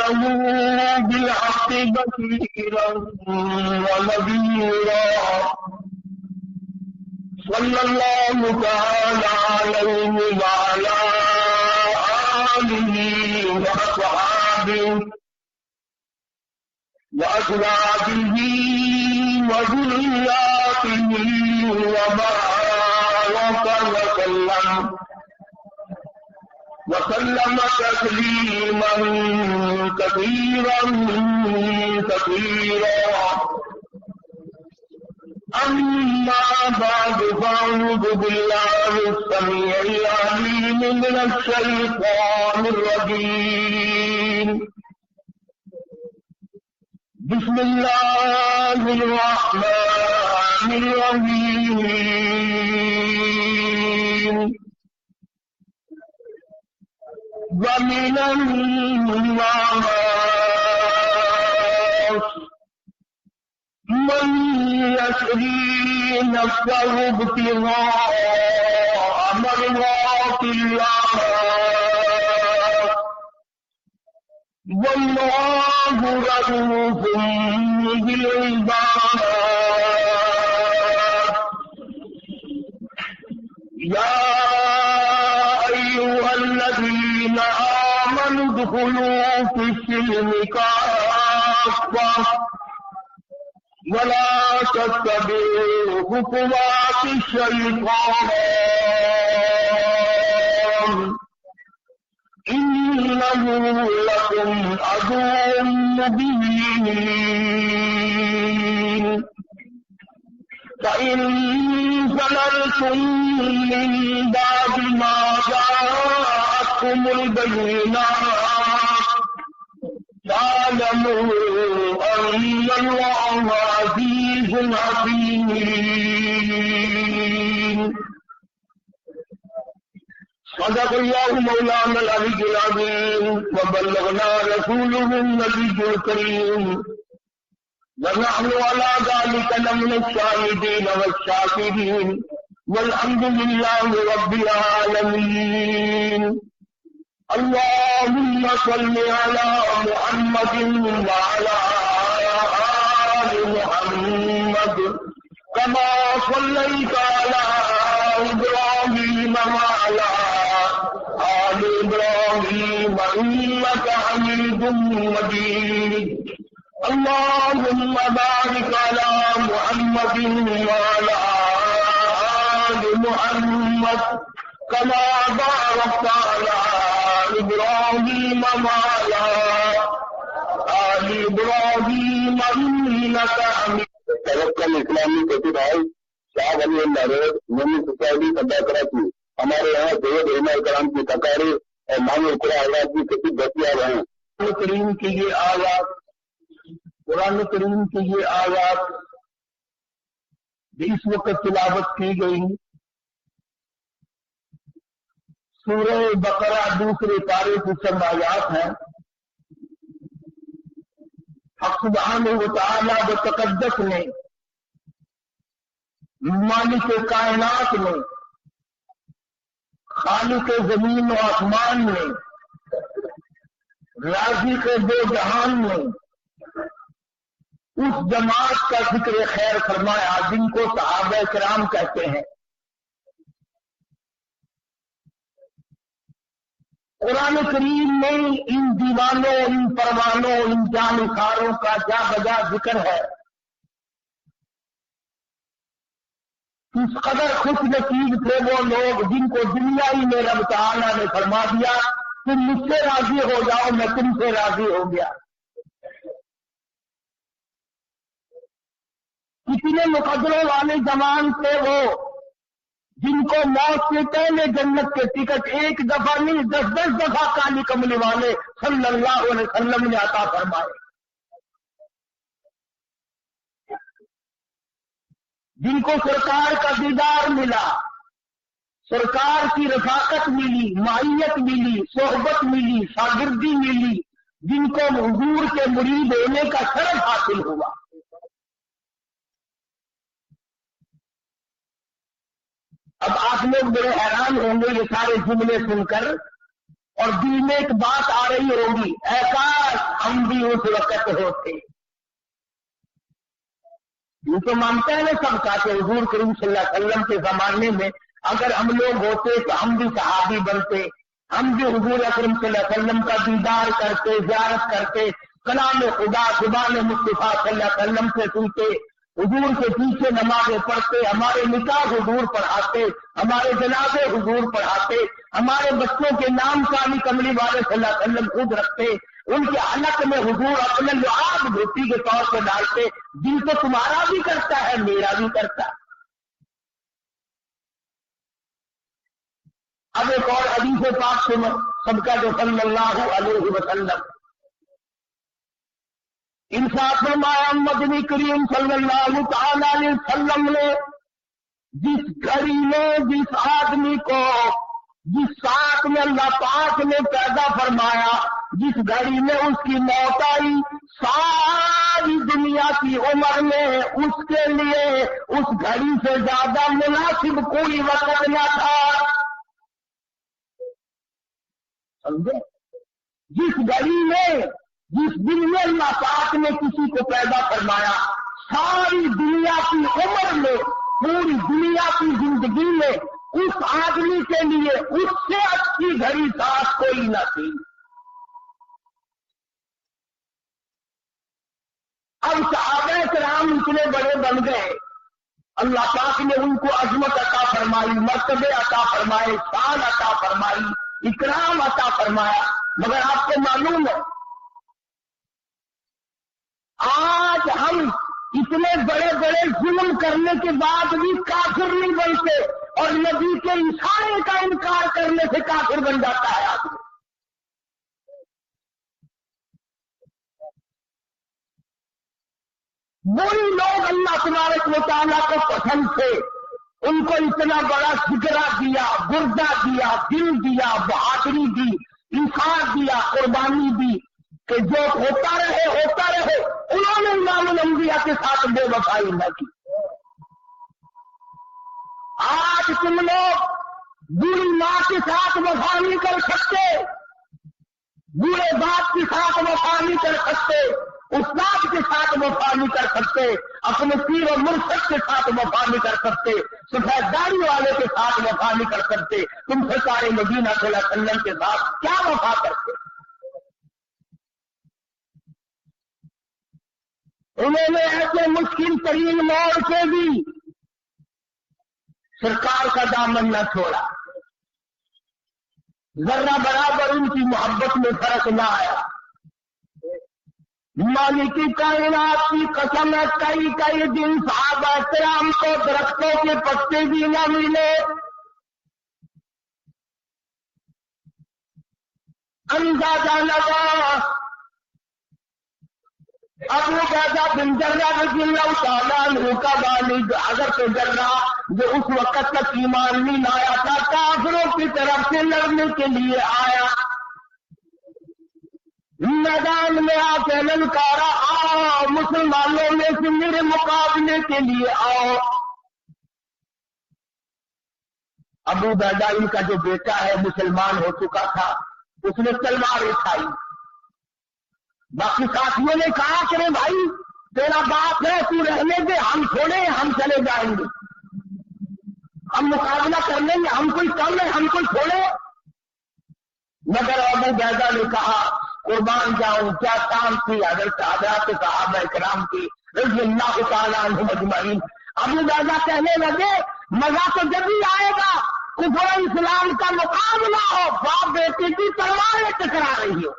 له بالحق بشيرا ونذيرا صلى الله تعالى عليه وعلى آله وأصحابه وأزواجه وذرياته وبارك وسلم تسليما كثيرا كثيرا. أما بعد فأعوذ بالله السميع العليم من الشيطان الرجيم. بسم الله الرحمن الرحيم. ومن الناس من يشري نفسه ابتغاء مرضات الله والله رؤوف بالعباد. يا أيها الذين آمنوا ادخلوا في السلم كافة ولا تتبعوا خطوات الشيطان إنه لكم عدو مبين. فإن زللتم من بعد ما جاءتكم البينات فاعلموا أن الله عزيز حكيم. صدق الله مولانا العلي العظيم وبلغنا رسوله النبي الكريم ونحن على ذلك لمن الشاهدين والشاكرين والحمد لله رب العالمين. اللهم صل على محمد وعلى آل محمد كما صليت على إبراهيم وعلى آل إبراهيم إنك حميد مجيد. اللهم بارك على محمد وعلى آل محمد كما باركت على إبراهيم وعلى آل إبراهيم إنك حميد. توکل اسلامی کتب ہاؤس شاہ علی اللہ روڈ مومن سوسائٹی سبا کراچی. ہمارے یہاں سید علماء کرام کی تقاریر اور مانو قرآن آواز کی کتب دستیاب ہیں. قرآن کریم کی یہ آواز اس وقت تلاوت کی گئی سورہ بقرہ دوسرے پارے کی چند آیات ہیں. حق سبحانہ و تعالی بتقدس نے مالک کائنات نے خالق زمین و آسمان نے رازق دو جہان نے اس جماعت کا ذکر خیر فرمایا جن کو صحابہ کرام کہتے ہیں. قرآن کریم میں ان دیوانوں، ان پروانوں، ان جانکاروں کا جا بجا ذکر ہے. اس قدر خوش نصیب تھے وہ لوگ جن کو دنیا ہی میں رب تعالیٰ نے فرما دیا تم مجھ سے راضی ہو جاؤ میں تم سے راضی ہو گیا. کتنے مقدروں والے زمان تھے وہ جن کو موت سے پہلے جنت کے ٹکٹ ایک دفعہ نہیں 10 دفعہ کالی کملی والے صلی اللہ علیہ وسلم نے عطا فرمائے. جن کو سرکار کا دیدار ملا، سرکار کی رفاقت ملی، معیت ملی، صحبت ملی، شاگردی ملی، جن کو حضور کے مرید ہونے کا شرف حاصل ہوا. اب آپ لوگ بڑے حیران ہوں گے یہ سارے جملے سن کر اور دل میں ایک بات آ رہی ہوگی، اے کاش ہم بھی اس وقت ہوتے۔ یہ تو مانتے ہیں نا سب کا کہ حضور کریم صلی اللہ علیہ وسلم کے زمانے میں اگر ہم لوگ ہوتے تو ہم بھی صحابی بنتے، ہم بھی حضور اکرم صلی اللہ علیہ وسلم کا دیدار کرتے، زیارت کرتے، کلام خدا زبان مصطفیٰ صلی اللہ علیہ وسلم سے سنتے، حضور کے پیچھے نمازیں پڑھتے، ہمارے نکاح حضور پڑھاتے، ہمارے جنازے حضور پڑھاتے، ہمارے بچوں کے نام کالی کملی والے صلی اللہ علیہ وسلم خود رکھتے، ان کے حلق میں حضور اپنے لعاب دھوتی کے طور پہ ڈالتے۔ دل تو تمہارا بھی کرتا ہے، میرا بھی کرتا ہے۔ اب ایک اور حدیث پاک سنو، سب کا جو صلی اللہ علیہ وسلم انصاف فرمایا، مدنی کریم صلی اللہ تعالی علیہ وسلم نے جس گھڑی میں جس آدمی کو جس ساتھ میں اللہ پاک نے پیدا فرمایا، جس گھڑی میں اس کی موت آئی، ساری دنیا کی عمر میں اس کے لیے اس گھڑی سے زیادہ مناسب کوئی وقت نہ تھا۔ سمجھے؟ جس گھڑی میں جس دن میں اللہ پاک نے کسی کو پیدا فرمایا، ساری دنیا کی عمر میں، پوری دنیا کی زندگی میں اس آدمی کے لیے اس سے اچھی گھڑی ساتھ کوئی نہ تھی۔ اب صحابہ کرام اتنے بڑے بن گئے، اللہ پاک نے ان کو عظمت عطا فرمائی، مرتبے عطا فرمائے، شان عطا فرمائی، اکرام عطا فرمایا، مگر آپ کو معلوم ہے آج ہم اتنے بڑے بڑے ظلم کرنے کے بعد بھی کافر نہیں بنتے، اور نبی کے اشارے کا انکار کرنے سے کافر بن جاتا ہے آدمی۔ وہی لوگ اللہ تبارک و تعالیٰ کو پسند تھے، ان کو اتنا بڑا جگرا دیا، گردہ دیا، دل دیا، بہادری دی، انصاف دیا، قربانی دی کہ جو ہوتا رہے، انہوں نے امام الانبیاء کے ساتھ بے وفائی نہ کی۔ آج تم لوگ بری ماں کے ساتھ وفا نہیں کر سکتے، بوڑھے باپ کے ساتھ وفا نہیں کر سکتے، استاد کے ساتھ وفا نہیں کر سکتے، اپنے پیر و مرشد کے ساتھ وفا نہیں کر سکتے، سفید داڑھی والے کے ساتھ وفا نہیں کر سکتے، تم سرکار مدینہ صلی اللہ علیہ وسلم کے ساتھ کیا وفا کرتے؟ انہوں نے ایسے مشکل ترین موڑ کے بھی سرکار کا دامن نہ چھوڑا، ذرہ برابر ان کی محبت میں فرق نہ آیا۔ مالک کائنات کی قسم ہے، کئی دن صحابہ کرام کو درختوں کے پتے بھی نہ ملے، اندازہ لگا ابو عبیدہ بن جرح رضی اللہ تعالیٰ عنہ کا والد حضرت جرح جو اس وقت تک ایمان نہیں لایا تھا، کافروں کی طرف سے لڑنے کے لیے آیا، میدان میں آ کے للکارا، آؤ مسلمانوں میں سے میرے مقابلے کے لیے آؤ۔ ابو عبیدہ ان کا جو بیٹا ہے مسلمان ہو چکا تھا، اس نے تلوار اٹھائی۔ باقی ساتھیوں نے کہا کہ بھائی تیرا باپ ہے، تو رہنے دے، ہم چھوڑیں، ہم چلے جائیں گے، ہم مقابلہ کر لیں گے، ہم کوئی کم ہے، ہم کوئی چھوڑے۔ مگر ابو عبیدہ نے کہا قربان جاؤں، کیا کام کی حضرت صحابہ کرام کی رضی اللہ تعالیٰ عنہم اجمعین۔ ابو عبیدہ کہنے لگے مزہ تو جب ہی آئے گا کفر و اسلام کا مقابلہ ہو، باپ بیٹے کی تلواریں ٹکرا رہی ہو،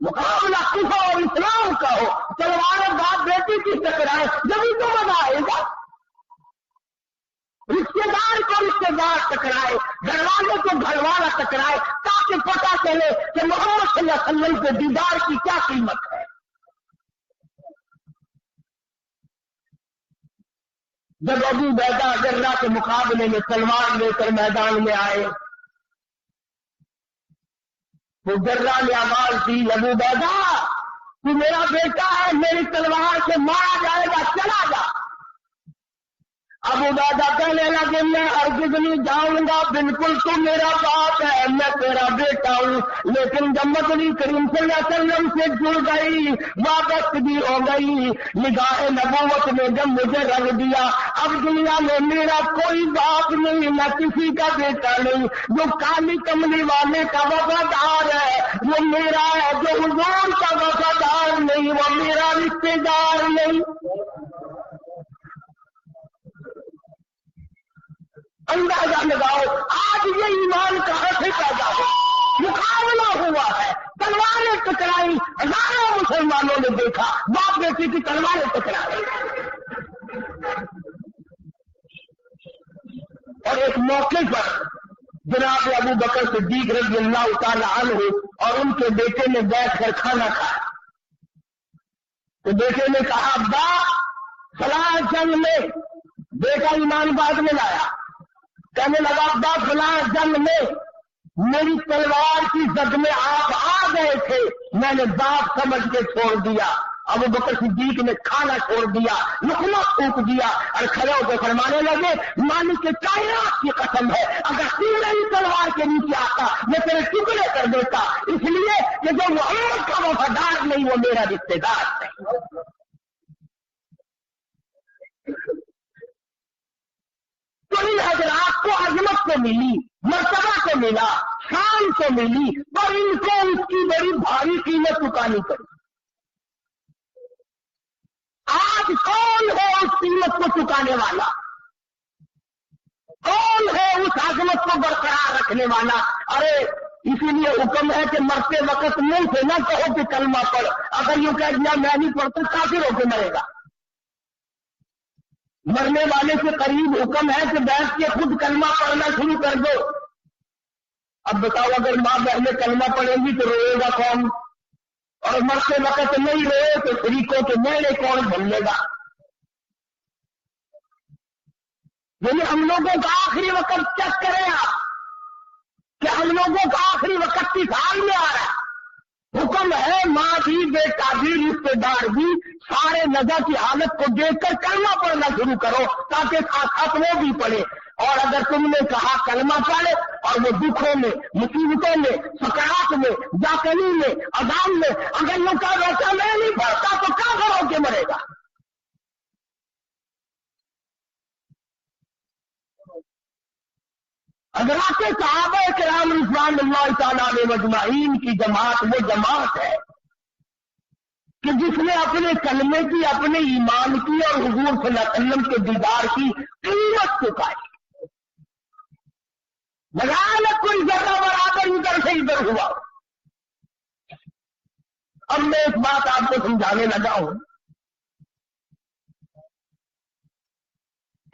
مقابلہ کفر اور اسلام کا ہو، تلواریں باپ بیٹی کی ٹکرائے، جبھی تو مزہ آئے گا۔ رشتے دار کو رشتے دار ٹکرائے، گھر والے کو گھر والا ٹکرائے، تاکہ پتہ چلے کہ محمد صلی اللہ علیہ وسلم کے دیدار کی کیا قیمت ہے۔ جب ابو عبیدہ جرح کے مقابلے میں تلوار لے کر میدان میں آئے تو جرح نے آواز دی، ابو عبیدہ تو میرا بیٹا ہے، میری تلوار سے مارا جائے گا، چلا جا۔ ابو दादा कहने लगे मैं हरगिज नहीं जाऊंगा, बिल्कुल तू मेरा बाप है, मैं तेरा बेटा हूँ, लेकिन जब नबी करीम सल्लल्लाहु अलैहि वसल्लम से जुड़ गई, वाबस्तगी हो गई, निगाह नबूवत ने जब मुझे रंग दिया, अब दुनिया में मेरा कोई बाप नहीं, न किसी का बेटा नहीं, जो काली कमली वाले का वफादार है वो मेरा है, जो हुजूर का वफादार नहीं वो मेरा रिश्तेदार नहीं। अंदाजा लगाओ आज ये ईमान कहां से पैदा हो। मुकाबला हुआ है, तलवारें टकराई, हजारों मुसलमानों ने देखा बाप बेटी की तलवारें टकराई, और एक मौके पर जनाब अबू बकर सिद्दीक रज़ी अल्लाह तआला अन्हु और उनके बेटे ने बैठकर खाना खाया, तो बेटे ने कहा अब्बा फलां जंग में, बेटा ईमान बाद में लाया, कहने लगा अब्बा फलां जंग में मेरी तलवार की जद में आप आ गए थे, मैंने बाप समझ के छोड़ दिया। अबू बकर सिद्दीक ने खाना छोड़ दिया, लुकमा फूंक दिया और खड़े होकर फरमाने लगे मालिक के कायनात की कसम है, अगर तू मेरी तलवार के नीचे आता मैं तेरे टुकड़े कर देता, इसलिए कि जो मोहम्मद का वफादार नहीं वो मेरा रिश्तेदार नहीं। तो इन हजरात को अजमत को मिली, मर्तबा को मिला, शान को मिली, पर इनको उसकी बड़ी भारी कीमत चुकानी पड़ी। आज कौन है उस कीमत को चुकाने वाला, कौन है उस अजमत को बरकरार रखने वाला? अरे इसीलिए हुक्म है कि मरते वक्त मुंह से न कहो कि कलमा पढ़, अगर यूं कह दिया मैं नहीं पढ़ता काफिर होकर मरेगा। मरने वाले के करीब हुक्म है कि बैठ के खुद कलमा पढ़ना शुरू कर दो। अब बताओ अगर माँ बहनें कलमा पढ़ेंगी तो रोएगा कौन, और मरते वक्त नहीं रोए तो शरीकों के मेले कौन भर लेगा। यानी हम लोगों का आखिरी वक्त चेक करें आप कि हम लोगों का आखिरी वक्त किस हाल में आ रहा है। हुक्म है माँ भी, बेटा भी, रिश्तेदार भी, सारे नजा की हालत को देखकर कलमा पढ़ना शुरू करो ताकि साथ वो भी पढ़े। और अगर तुमने कहा कलमा पढ़े और वो दुखों में, मुसीबतों में, सकरात में, जाकनी में, अजाम में अगर यूं कहा वैसा मैं नहीं पढ़ता तो काफिर होके मरेगा। अगर आपके सहाबा किराम रिज़वानुल्लाह तआला अलैहिम अजमाइन की जमात वो जमात है कि जिसने अपने कलमे की, अपने ईमान की और हुजूर सल्लल्लाहु अलैहि वसल्लम के दीदार की कीमत चुकाई। लगाना कोई जगह बराबर इधर से इधर हुआ। अब मैं एक बात आपको समझाने लगा हूं,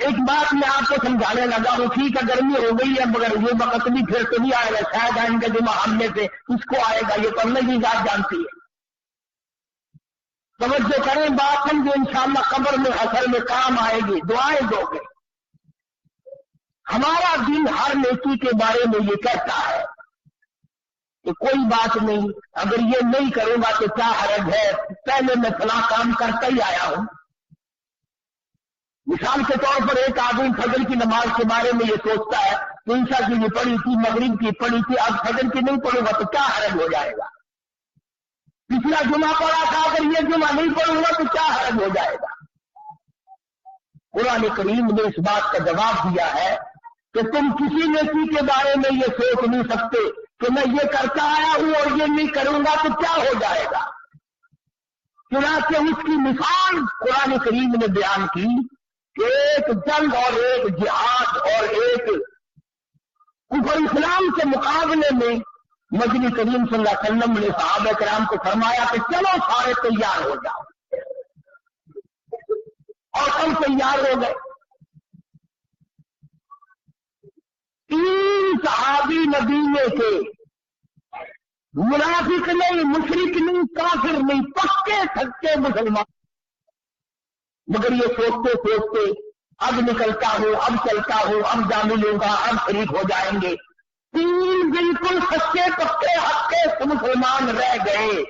एक बात मैं आपको समझाने लगा हूं। ठीक है गर्मी हो गई है मगर ये वक्त भी फिर तो नहीं आएगा, शायद आएंगे जुमा हमने से किसको आएगा ये तो अल्लाह की जात जानती है। तवज्जो करें, बात समझे, इंशाअल्लाह कब्र में हशर में काम आएगी, दुआएं दोगे। हमारा दिन हर नेकी के बारे में ये कहता है कि कोई बात नहीं, अगर ये नहीं करूंगा तो क्या हर्ज है, पहले मैं फलां काम करता ही आया हूं। मिसाल के तौर पर एक आदमी फजर की नमाज के बारे में ये सोचता है कि ईशा की भी पढ़ी थी, मगरिब की पढ़ी थी, अब फजर की नहीं पढ़ूंगा तो क्या हर्ज हो जाएगा। पिछला जुमा पढ़ा था, अगर ये जुमा नहीं पढ़ूंगा तो क्या हर्ज हो जाएगा। कुरान करीम ने इस बात का जवाब दिया है कि तुम किसी नेकी के बारे में ये सोच नहीं सकते कि मैं ये करता आया हूं और ये नहीं करूंगा तो क्या हो जाएगा। चुनांचे उसकी मिसाल कुरान करीम ने बयान की, एक जंग और एक जिहाद और एक कुफर इस्लाम के मुकाबले में नबी करीम सल्लल्लाहु अलैहि वसल्लम ने सहाबा किराम को फरमाया कि चलो सारे तैयार हो जाओ, और हम तैयार हो गए। 3 सहाबी मदीने के, मुनाफिक नहीं, मुशरिक नहीं, काफिर नहीं, पक्के सच्चे मुसलमान, मगर ये सोचते सोचते अब निकलता हूं, अब चलता हूं, अब जा मिलूंगा, अब शरीक हो जाएंगे। 3 बिल्कुल सच्चे पक्के हक्के मुसलमान रह गए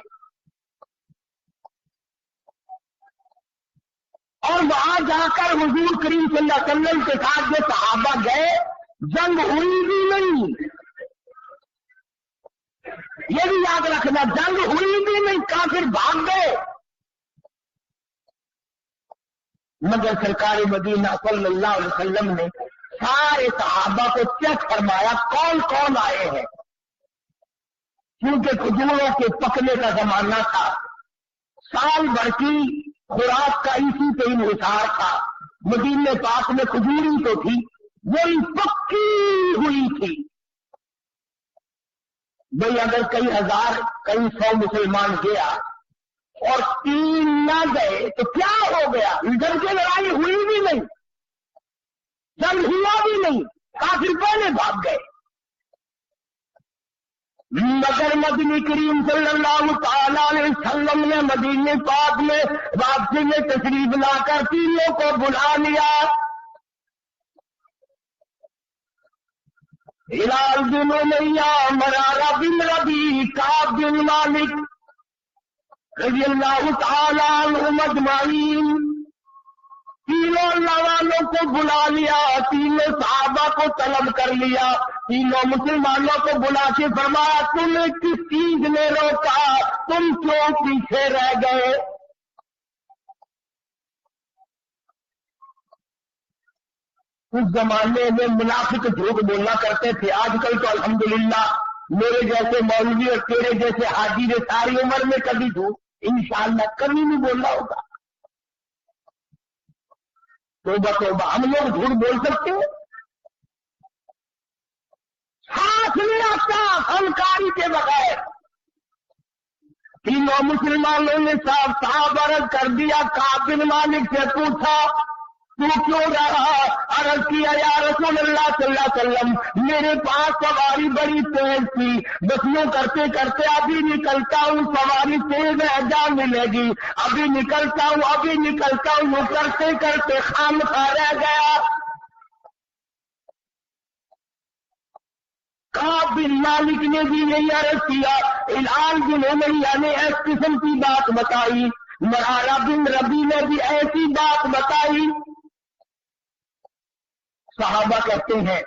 اور وہاں جا کر حضور کریم صلی اللہ علیہ وسلم کے ساتھ جو صحابہ گئے جنگ ہوئی بھی نہیں. یہ بھی یاد رکھنا، جنگ ہوئی بھی نہیں، کافر بھاگ گئے. مگر سرکار مدینہ صلی اللہ علیہ وسلم نے سارے صحابہ کو چیک فرمایا کون کون آئے ہیں، کیونکہ کھجوروں کے پکنے کا زمانہ تھا، سال بھر کی خوراک کا اسی پہ انحصار تھا. مدینے پاک میں کھجوری تو تھی، وہی پکی ہوئی تھی. بھئی اگر کئی ہزار کئی سو مسلمان گیا اور 3 نہ گئے تو کیا ہو گیا؟ جنگ کی لڑائی ہوئی بھی نہیں، جنگ ہوا بھی نہیں، کافر پہلے بھاگ گئے. مگر مدنی کریم صلی اللہ تعالی علیہ وسلم نے مدینے پاک میں واپسی میں تشریف لا کر تینوں کو بلا لیا. ہلال بن امیہ، مرارہ بن ربیع، کعب بن مالک رضی اللہ تعالی عنہم اجمعین، تینوں اللہ والوں کو بلا لیا، تینوں صحابہ کو طلب کر لیا، تینوں مسلمانوں کو بلا کے فرمایا تمہیں کس چیز نے روکا، تم کیوں پیچھے رہ گئے؟ اس زمانے میں منافق جھوٹ بولنا کرتے تھے. آج کل تو الحمدللہ میرے جیسے مولوی اور تیرے جیسے حاجی نے ساری عمر میں کبھی جھوٹ انشاءاللہ کبھی نہیں بولنا ہوگا. توبہ توبہ، ہم لوگ جھوٹ بول سکتے ہیں؟ ہاتھ نہیں آتا فنکاری کے بغیر. تینوں مسلمانوں نے صاحب عرض کر دیا. کعب بن مالک سے پوچھا تو کیوں رہا؟ عرض کیا یا رسول اللہ صلی اللہ علیہ وسلم میرے پاس سواری بڑی تیز تھی، بس یوں کرتے کرتے ابھی نکلتا ہوں، سواری تیز ہے جا ملے گی، ابھی نکلتا ہوں ابھی نکلتا ہوں، یوں کرتے کرتے خامخواہ رہ گیا. کعب بن مالک نے بھی یہی عرض کیا. ہلال بن امیہ نے اس قسم کی بات بتائی، مرارہ بن ربیع نے بھی ایسی بات بتائی. صحابہ کہتے ہیں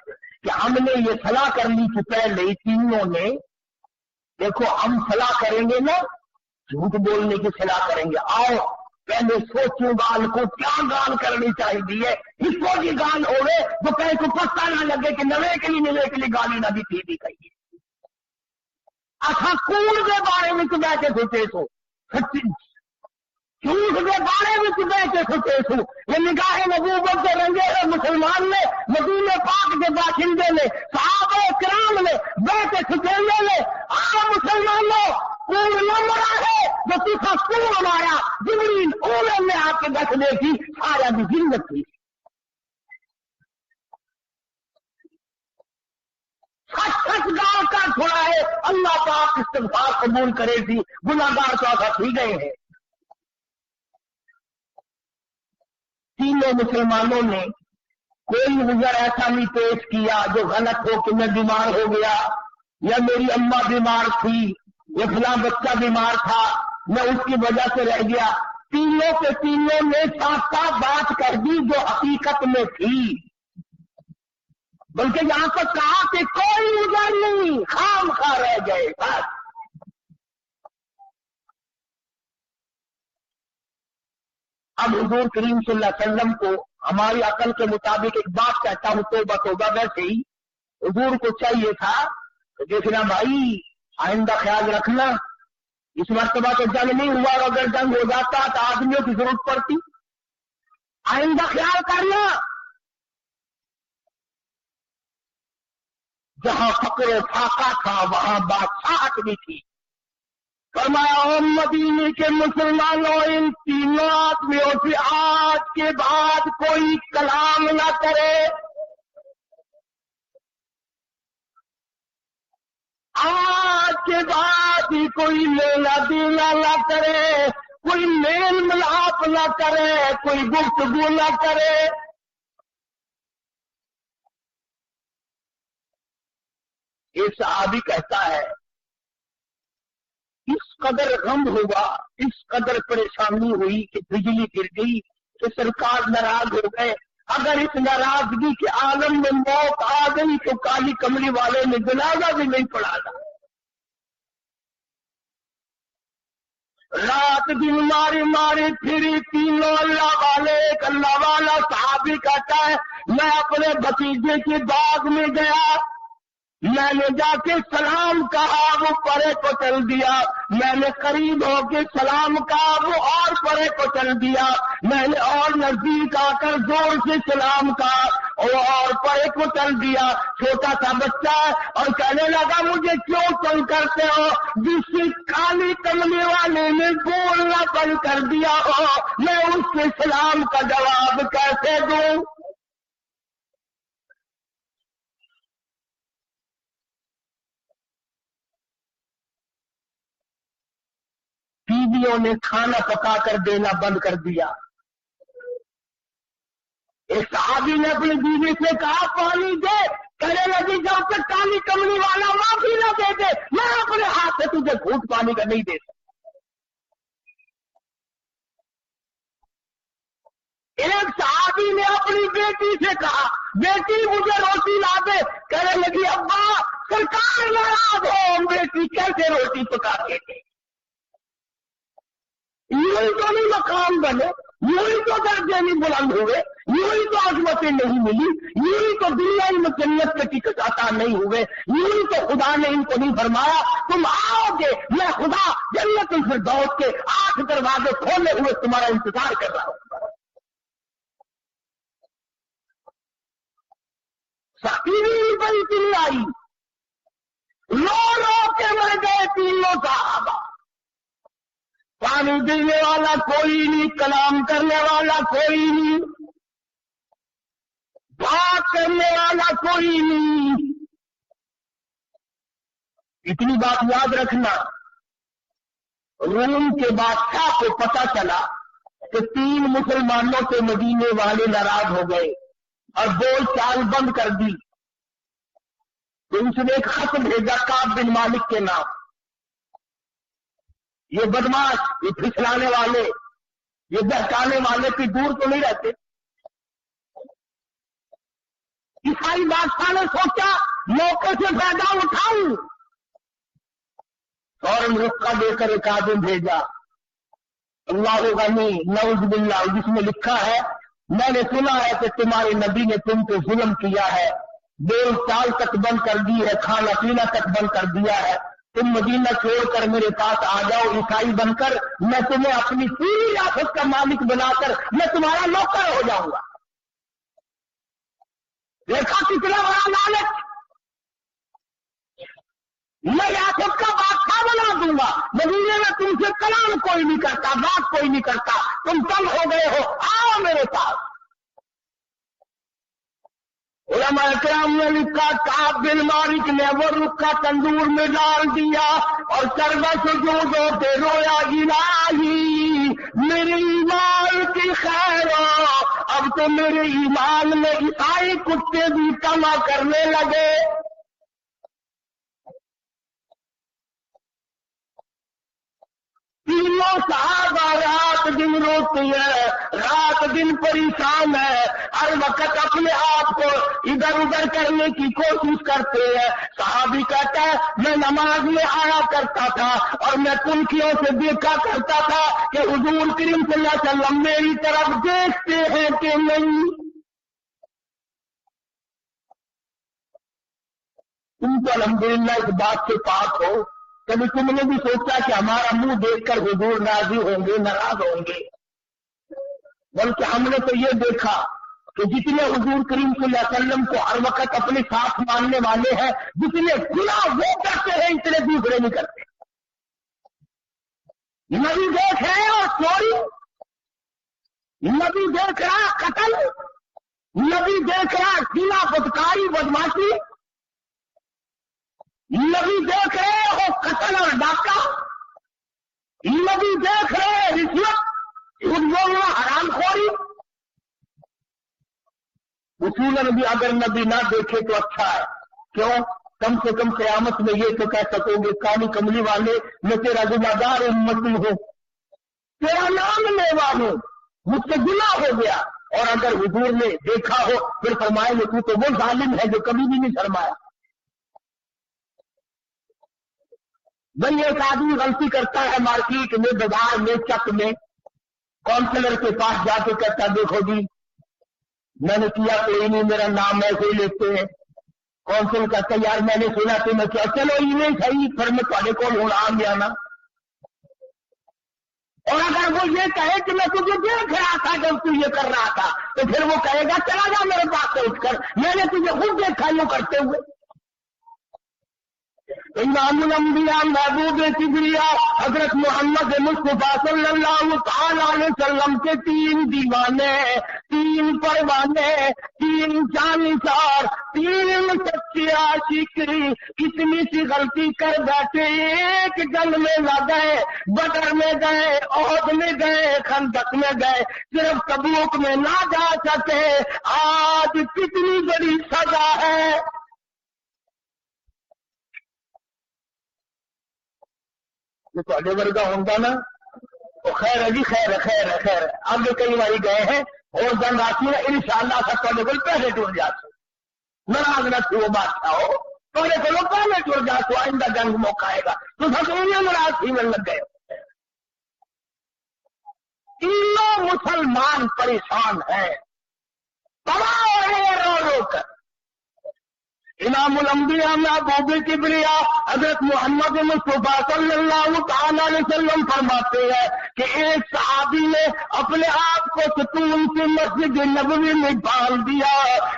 کہ ہم نے یہ صلاح کر لی کہ پہلے تینوں نے، دیکھو ہم صلاح کریں گے نا، جھوٹ بولنے کی صلاح کریں گے، آؤ پہلے سوچوں گال کو کیا گال کرنی چاہیے، اس کو کی گال ہوئے تو کہیں کو پتہ نہ لگے کہ نوے کے لیے گالی نہ بھی تھی کہیے. اچھا کوڑ کے بارے میں تو بیٹھے سوچے سو، سچی جھوٹ کے بارے میں تو بیٹھے سوچے سو. یہ نگاہ نبوت سے رنگے ہوئے مسلمان نے، مدینہ پاک کے باشندے نے، صحابہ کرام نے، بیٹھے سچیلے نے، مسلمانوں کوڑ نہ مرا ہے جو تیسا کوڑ مارا، جبریل اوڑے میں آپ کے دکھنے کی سارا بھی زندگی تھی. سچ گاہ کا چھوڑا ہے، اللہ پاک استغفار قبول کرے تھی، گناہگار تو آگاہ ہی گئے ہیں. تینوں مسلمانوں نے کوئی نظر ایسا نہیں پیش کیا جو غلط ہو کہ میں بیمار ہو گیا، یا میری اماں بیمار تھی، یا فلاں بچہ بیمار تھا میں اس کی وجہ سے رہ گیا. تینوں کے تینوں نے صاف صاف بات کر دی جو حقیقت میں تھی، بلکہ یہاں پر کہا کہ کوئی نظر نہیں، خام خواہ رہ گئے بس. اب حضور کریم صلی اللہ علیہ وسلم کو ہماری عقل کے مطابق ایک بات کہتا ہوں، توبہ توبہ، ویسے ہی حضور کو چاہیے تھا کہ دیکھنا بھائی آئندہ خیال رکھنا، اس مرتبہ تو جنگ نہیں ہوا، اگر جنگ ہو جاتا تو آدمیوں کی ضرورت پڑتی، آئندہ خیال کرنا. جہاں فقر و فاقہ تھا وہاں بادشاہت بھی تھی. فرمایا مدینے کے مسلمانوں ان تینوں آدمیوں سے آج کے بعد کوئی کلام نہ کرے، آج کے بعد ہی کوئی لینا دینا نہ کرے، کوئی میل ملاپ نہ کرے، کوئی گفتگو نہ کرے. ایک صحابی کہتا ہے اس قدر غم ہوا، اس قدر پریشانی ہوئی کہ بجلی گر گئی، कि सरकार नाराज हो गए। अगर इस नाराजगी के आलम में मौत आ गई तो काली कमली वाले ने जनाजा भी नहीं पढ़ाना। रात दिन मारे मारे फिरी तीनों अल्लाह वाले। एक अल्लाह वाला साहबी कहता है मैं अपने भतीजे के बाग में गया, मैंने जाके सलाम कहा, वो परे को चल दिया। मैंने करीब होके सलाम कहा, वो और परे को चल दिया। मैंने और नजदीक आकर जोर से सलाम कहा, और परे को चल दिया। छोटा सा बच्चा है और कहने लगा मुझे क्यों चल करते हो, जिससे काली कमली वाले ने बोलना बंद कर दिया हो, मैं उसके सलाम का जवाब कैसे दूं। बीवियों ने खाना पका कर देना बंद कर दिया। एक सहाबी ने अपनी बीवी से कहा पानी दे, कहने लगी जब तक काली कमली वाला माफी न दे दे मैं अपने हाथ से तुझे घूंट पानी का नहीं दे सकता। एक सहाबी ने अपनी बेटी से कहा बेटी मुझे रोटी ला दे, कहने लगी अब्बा सरकार नाराज हो, बेटी कैसे रोटी पका देते। यूं ही तो नहीं मकान बने, यूं ही तो दर्जे नहीं बुलंद हुए, यूं ही तो आजमतें नहीं मिली, यूं ही तो दुनिया में जन्नत के टिकट अता नहीं हुए, यूं ही तो खुदा ने इनको नहीं फरमाया तुम आओगे, मैं खुदा जन्नत फिरदौस के 8 दरवाजे खोले हुए तुम्हारा इंतजार कर रहा हूं। सकीनी पर इतनी आई, रो रो के मर गए तीनों साहबा। पानी देने वाला कोई नहीं, कलाम करने वाला कोई नहीं, बात करने वाला कोई नहीं। इतनी बात याद रखना, रूम के बादशाह को पता चला कि 3 मुसलमानों से मदीने वाले नाराज हो गए और बोल चाल बंद कर दी। तो उसने एक खत भेजा काब बिन मालिक के नाम, ये बदमाश, ये फिसलाने वाले, ये बहकाने वाले की दूर तो नहीं रहते। ईसाई बादशाह ने सोचा मौके से फायदा उठाऊं, फौरन रुक्का देकर एक आदमी भेजा, अल्लाह गनी नऊज़ बिल्लाह, जिसमें लिखा है मैंने सुना है कि तुम्हारे नबी ने तुम पे जुल्म किया है, बोल चाल तक बंद कर दी है, खाना पीना तक बंद कर दिया है, तुम मदीना छोड़कर मेरे पास आ जाओ ईसाई बनकर, मैं तुम्हें अपनी पूरी रियासत का मालिक बनाकर मैं तुम्हारा नौकर हो जाऊंगा। देखा कितना बड़ा लालच, मैं रियासत का बादशाह बना दूंगा, मदीने में तुमसे कलाम कोई नहीं करता, बात कोई नहीं करता, तुम कम हो गए हो, आओ मेरे पास। उलमा इकराम ने लिखा काब बिन मालिक ने वो रुक्का तंदूर में डाल दिया और करबा से जो होते रोया इलाही मेरे ईमान की खैर, अब तो मेरे ईमान में ईसाई कुत्ते भी तमा करने लगे। तीनों साहबा रात दिन रोती है, रात दिन परेशान है, हर वक्त अपने आप को इधर उधर करने की कोशिश करते हैं। साहबी कहता है मैं नमाज में आया करता था और मैं कुल्फियों से देखा करता था कि हुजूर करीम सल्लल्लाहु अलैहि वसल्लम मेरी तरफ देखते हैं कि नहीं। तुम तो अल्हम्दुलिल्लाह इस बात से पाक हो, कभी तुमने भी सोचा कि हमारा मुंह देखकर हुजूर राजी होंगे, नाराज होंगे? बल्कि हमने तो ये देखा कि जितने हुजूर करीम सल्लल्लाहु अलैहि वसल्लम को हर वक्त अपने साथ मानने वाले हैं, जितने गुनाह वो करते हैं इतने दूसरे नहीं करते। नबी देख रहे और चोरी, नबी देख रहा कत्ल, नबी देख रहा सीना बदकारी बदमाशी, नबी देख रहे हो कत्ल और डाका, नबी देख रहे रिश्वत, झूठ बोलना, हरामखोरी। उसूलन भी अगर नबी ना देखे तो अच्छा है, क्यों? कम से कम क़यामत में ये तो कह सकोगे काली कमली वाले मैं तेरा गुनाहगार उम्मती हूं, तेरा नाम लेवा हूं, मुझसे गुनाह हो गया। और अगर हुजूर ने देखा हो फिर फरमाएंगे तू तो वो जालिम है जो कभी भी नहीं शर्माया। भाई एक आदमी गलती करता है मार्केट में, बाजार में, चक में, काउंसलर के पास जाके कहता देखो जी मैंने किया कोई नहीं, मेरा नाम ऐसे ही लेते हैं। काउंसिल कहता यार मैंने सुना तो मैं क्या, चलो इन्हें सही फिर मैं थोड़े को हूं आ गया ना। और अगर वो ये कहे कि मैं तुझे देख रहा था जब तू ये कर रहा था, तो फिर वो कहेगा चला जा मेरे पास से उठकर, मैंने तुझे खुद देखा यूं करते हुए। इमामुल अंबिया महबूब किबरिया हजरत मोहम्मद मुस्तफा सल्लल्लाहु अलैहि वसल्लम के 3 दीवाने, 3 परवाने, 3 जानसार, 3 सच्चे आशिक इतनी सी गलती कर बैठे, एक जंग में न गए, बदर में गए, ओहद में गए, खंदक में गए, सिर्फ तबूक में ना जा सके। आज कितनी बड़ी सजा है। जो थोड़े वर्गा होगा ना तो खैर है जी, खैर है, खैर है, खैर है। आगे कई बारी गए हैं और जंग आती है इंशाअल्लाह सब थोड़े को पहले टूट जाते, नाराज न थी वो बादशाह हो, थोड़े को पहले टूट जाते, आइंदा जंग मौका आएगा तो ससुरिया नाराज थी में लग गए। तीनों मुसलमान परेशान है, तबाह हो रहे हैं रो रो कर। इमामुल अंबिया महबूब किबरिया हजरत मोहम्मद मुस्तफा सल्लल्लाहु अलैहि वसल्लम फरमाते हैं कि एक सहाबी ने अपने आप को सुकून से मस्जिद नबवी में डाल दिया,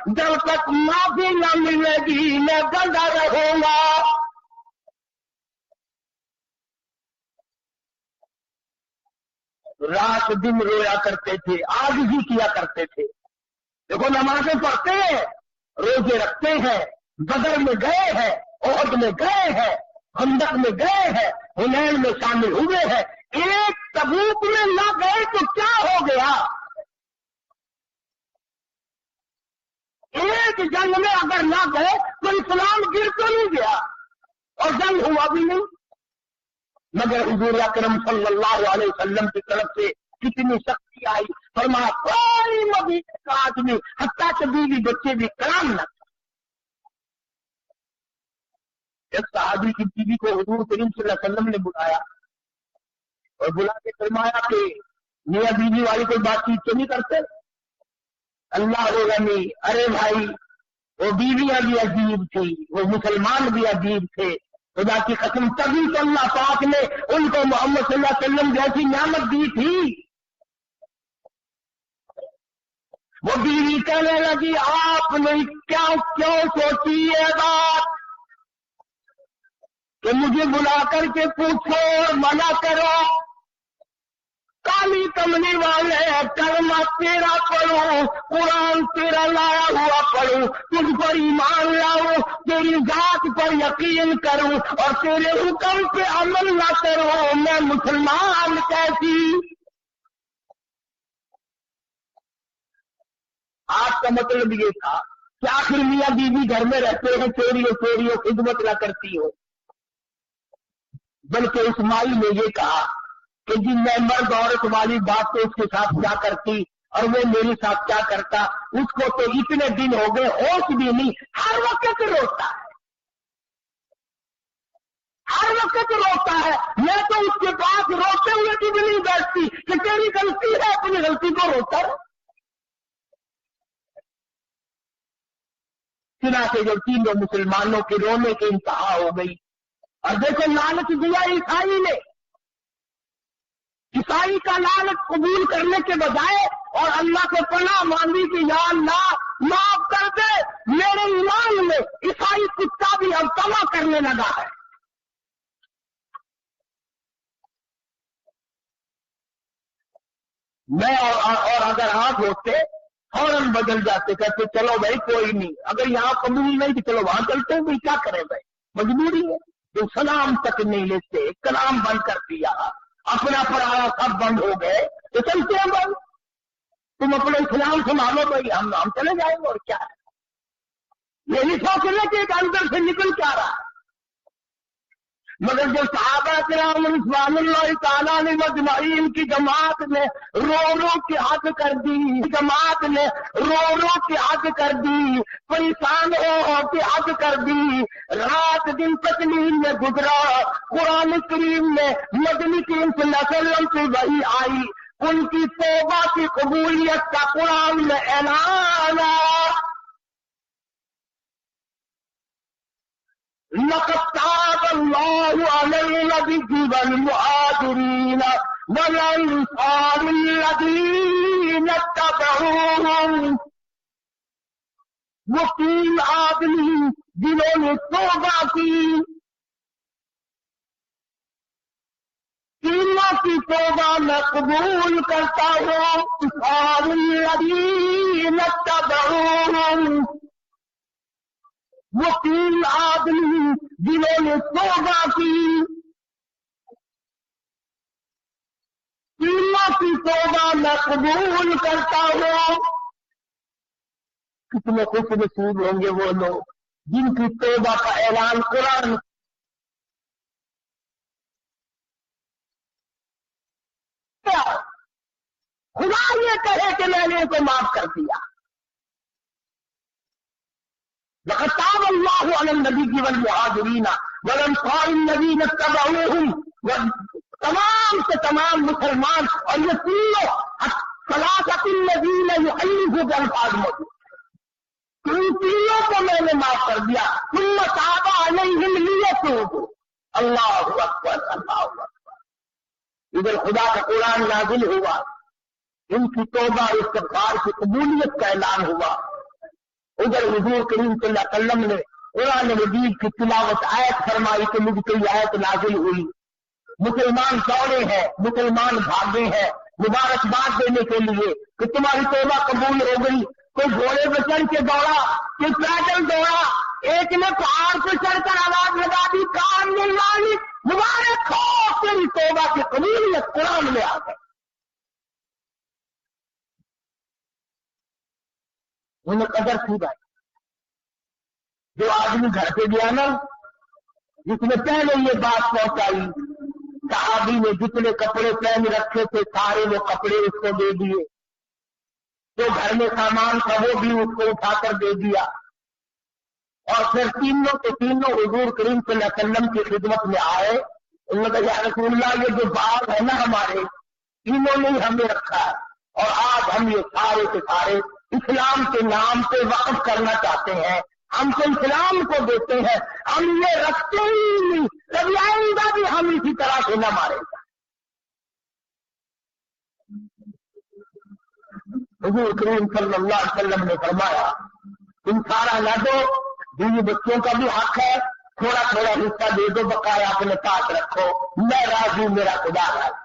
जब तक माफी न मिलेगी मैं बंधा रहूंगा। रात दिन रोया करते थे, आज भी किया करते थे। देखो नमाजें पढ़ते हैं, रोजे रखते हैं, बदर में गए हैं, ओहद में गए हैं, खंदक में गए हैं, हुनैन में शामिल हुए हैं, एक तबूक में न गए तो क्या हो गया? एक जंग में अगर ना गए तो इस्लाम गिर तो नहीं गया और जंग हुआ भी नहीं। मगर हुजूर अकरम सल्लल्लाहु अलैहि वसल्लम की तरफ से कितनी शक्ति आई, फरमाया कोई मदीने का आदमी हत्ता के बीवी बच्चे भी कलाम न। एक सहाबी की बीवी को हुजूर करीम सल्लल्लाहु अलैहि वसल्लम ने बुलाया और बुला के फरमाया कि मियां बीवी वाली कोई बातचीत तो नहीं करते? अल्लाह गनी, अरे भाई वो बीवियां भी अजीब थी, वो मुसलमान भी अजीब थे, खुदा की कसम तभी तो अल्लाह पाक ने उनको मोहम्मद सल्लल्लाहु अलैहि वसल्लम जैसी नियामत दी थी। वो बीवी कहने लगी आपने क्या क्यों सोची ये बात कि मुझे बुला करके पूछो और मना करो? काली कमली वाले कलमा तेरा पढ़ो, कुरान तेरा लाया हुआ पढ़ो, तुझ पर ईमान लाओ, तेरी जात पर यकीन करूं और तेरे हुक्म पे अमल न करो, मैं मुसलमान कैसी? आज का मतलब ये था कि आखिर मियां बीवी घर में रहते हैं, चोरियों खिदमत न करती हो। बल्कि उस माई ने ये कहा कि जी मैं मर्द औरत वाली बात तो उसके साथ क्या करती और वो मेरे साथ क्या करता, उसको तो इतने दिन हो गए होश भी नहीं, हर वक्त रोता है, हर वक्त रोता है। मैं तो उसके पास रोते हुए भी नहीं बैठती कि तेरी गलती है, अपनी गलती को रोता है। चुनाचे जब तीनों मुसलमानों के रोने की इंतहा हो गई और देखो लालच दिया ईसाई ने, ईसाई का लालच कबूल करने के बजाय और अल्लाह से पनाह मांगी कि या अल्लाह माफ कर दे, मेरे ईमान में ईसाई कुत्ता भी अब तमा करने लगा है। मैं और अगर आप होते फौरन बदल जाते, कहते चलो भाई कोई नहीं, अगर यहाँ कबूल नहीं तो चलो वहां चलते हैं, भाई क्या करें भाई, मजबूरी है। तो सलाम तक नहीं लेते, कलाम बंद कर दिया, अपना पढ़ाया सब बंद हो गए तो चलते हैं भाई, तुम अपने इस्लाम संभालो भाई, हम चले जाएंगे और क्या है। ये नहीं सोचने के एक अंदर से निकल क्या रहा है। مگر جو صحابہ کرام رضوان اللہ تعالیٰ علیہم اجمعین کی جماعت نے رو رو کے حد کر دی، جماعت نے رو رو کے حد کر دی، پریشان ہو کے حد کر دی، رات دن تکلیف میں گزرا، قرآن کریم میں مدنی کریم صلی اللہ علیہ وسلم سے وحی آئی، ان کی توبہ کی قبولیت کا قرآن میں اعلان آیا۔ لقد تاب الله على النبي والمهاجرين والأنصار الذين اتبعوهم، وہ 3 آدمی جنہوں نے توبہ کی، تینوں کی توبہ میں قبول کرتا ہوں۔ انصار الذين اتبعوهم، وہ 3 آدمی جنہوں نے توبہ کی، تینوں کی توبہ میں قبول کرتا ہوں۔ کتنے خوش نصیب ہوں گے وہ لوگ جن کی توبہ کا اعلان قرآن۔ خدا یہ کہے کہ میں نے ان کو معاف کر دیا۔ لقد تاب الله على النبي والمهاجرين والانصار الذين اتبعوهم، تمام سے تمام مسلمان اور یہ تینوں ثلاثة الذين يحلفوا بالفاظ موجود، ان تینوں کو میں نے معاف کر دیا۔ ثم تاب عليهم ليتوبوا۔ اللہ اکبر، اللہ اکبر۔ ادھر خدا کا قرآن نازل ہوا، ان کی توبہ استغفار کی قبولیت کا اعلان ہوا۔ ادھر حضور کریم صلی اللہ علیہ وسلم نے قرآن مجید کی تلاوت آیت فرمائی کہ مجھ پہ یہ آیت نازل ہوئی۔ مسلمان دوڑے ہیں، مسلمان بھاگے ہیں مبارکباد دینے کے لیے کہ تمہاری توبہ قبول ہو گئی۔ کوئی گھوڑے پہ چڑھ کے دوڑا، کوئی پیدل دوڑا، ایک نے پہاڑ پہ چڑھ کر آواز لگا دی، کان ملائی مبارک ہو تیری توبہ کی قبولیت قرآن میں آ گئی۔ انہیں قدر تھی بھائی۔ جو آدمی گھر پہ گیا نا، جس نے پہلے یہ بات پہنچائی، صحابی نے جتنے کپڑے پہن رکھے تھے سارے وہ کپڑے اس کو دے دیے، جو گھر میں سامان تھا وہ بھی اس کو اٹھا کر دے دیا، اور پھر تینوں کے تینوں حضور کریم صلی اللہ علیہ وسلم کی خدمت میں آئے۔ انہوں نے کہا یا رسول اللہ، یہ جو باغ ہے نا ہمارے، انہوں نے ہمیں رکھا ہے، اور آج ہم یہ سارے کے سارے اسلام کے نام پہ وقف کرنا چاہتے ہیں، ہم تو اسلام کو دیتے ہیں، ہم یہ رکھتے ہی نہیں، کبھی آئندہ بھی ہم اسی طرح سے نہ مارے گا۔ حضور کریم صلی اللہ علیہ وسلم نے فرمایا تم سارا نہ دو، بیوی بچوں کا بھی حق ہے، تھوڑا تھوڑا حصہ دے دو، بقایا اپنے ساتھ رکھو، میں راضی میرا خدا راضی۔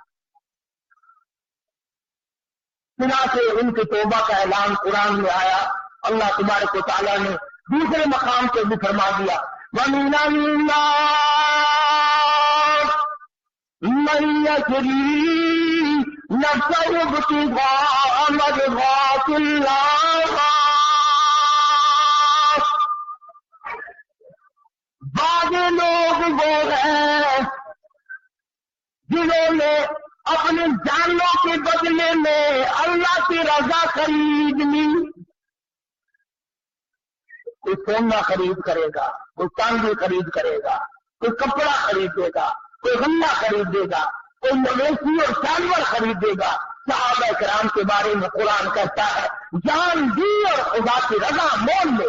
چنانچہ ان کی توبہ کا اعلان قرآن میں آیا۔ اللہ تبارک و تعالیٰ نے دوسرے مقام پہ بھی فرما دیا، وَمِنَ النَّاسِ مَن يَشْرِي نَفْسَهُ ابْتِغَاءَ مَرْضَاتِ اللَّهِ، بعض لوگ وہ ہیں جنہوں نے اپنے جانوں کے بدلے میں اللہ کی رضا خرید لی۔ کوئی سونا خرید کرے گا، کوئی چاندی خرید کرے گا، کوئی کپڑا خریدے گا، کوئی غلہ خریدے گا، کوئی مویشی اور جانور خریدے گا۔ صحابہ کرام کے بارے میں قرآن کہتا ہے جان دی اور خدا کی رضا مول لے،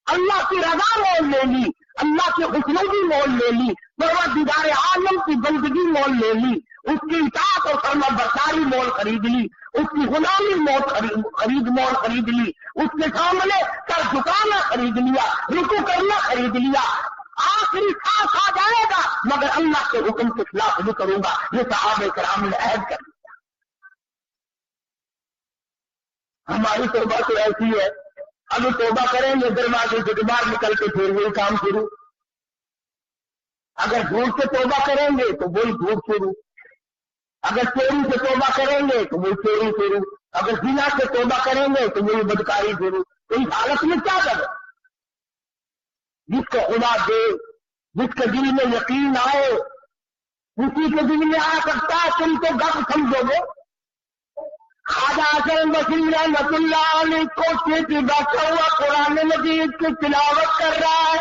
اللہ کی رضا مول لے لی، اللہ کی خوشنودی مول لے لی، پروردگار عالم کی بندگی مول لے لی، اس کی اطاعت اور فرما برداری مول خرید لی، اس کی غلامی مول خرید لی، اس کے سامنے سر جھکانا خرید لیا، رکوع کرنا خرید لیا۔ آخری سانس آ جائے گا مگر اللہ کے حکم کے خلاف نہیں کروں گا، یہ صحابہ کرام نے عہد کر دیا۔ ہماری توبہ تو ایسی ہے، ابھی توبہ کریں گے دروازے سے باہر نکل کے پھر وہی کام شروع، اگر جھوٹ سے توبہ کریں گے تو وہی جھوٹ شروع، اگر چوری سے توبہ کریں گے تو وہی چوری شروع، اگر زنا سے توبہ کریں گے تو وہی بدکاری شروع۔ تو اس حالت میں کیا کریں؟ جس کو خدا دے، जिसके दिल में यकीन आए उसी के दिल में आ सकता है। तुम तो गप समझोगे। ख्वाजा हसन बसरी रहमतुल्लाह अलैह कोठे पे बैठा हुआ कुरान मजीद की तिलावत कर रहा है।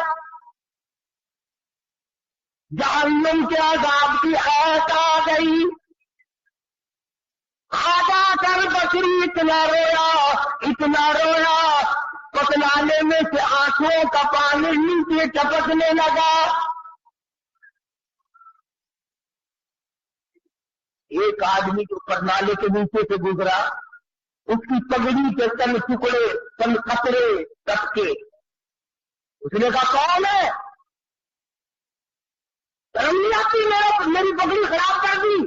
जहन्नम के अज़ाब की आयत आ गई। ख्वाजा हसन बसरी इतना रोया पतलाने में से आंखों का पानी नीचे टपकने लगा। एक आदमी जो परनाले के नीचे से गुजरा, उसकी पगड़ी के तन टुकड़े, तन कतरे टपके। उसने कहा कौन है? शर्म नहीं आती? मेरी पगड़ी खराब कर दी।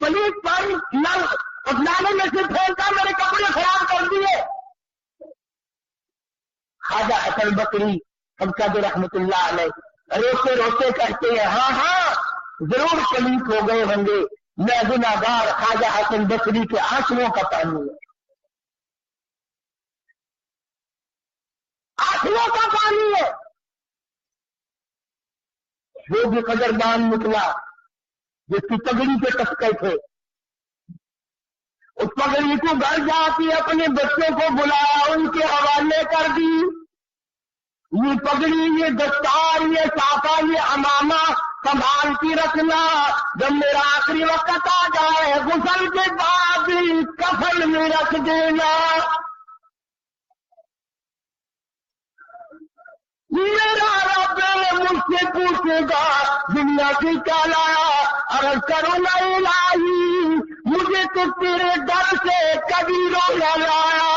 पुलिस पर नल पतलाने में से फेंका, मेरे कपड़े खराब कर दिए। ख्वाजा हसन बसरी सबका जो रहमतुल्लाह अलैह रोते रोते कहते हैं, हाँ हाँ जरूर पलीत हो गए होंगे, मैं गुनाहगार ख्वाजा हसन बसरी के आंसुओं का पानी है, आंसुओं का पानी है। वो भी कदरदान निकला जिसकी पगड़ी के टसके थे। उस पगड़ी को घर जाके अपने बच्चों को बुलाया, उनके हवाले कर दी। ये पगड़ी, ये दस्तार, ये साफा, ये अमामा संभाल के रखना। जब मेरा आखिरी वक्त आ जाए गुसल के बाद कफन में रख देना। मेरा रब मुझसे पूछेगा दुनिया की क्या लाया? अर्ज करो ना इलाही, मुझे तो तेरे डर से कभी रोया लाया,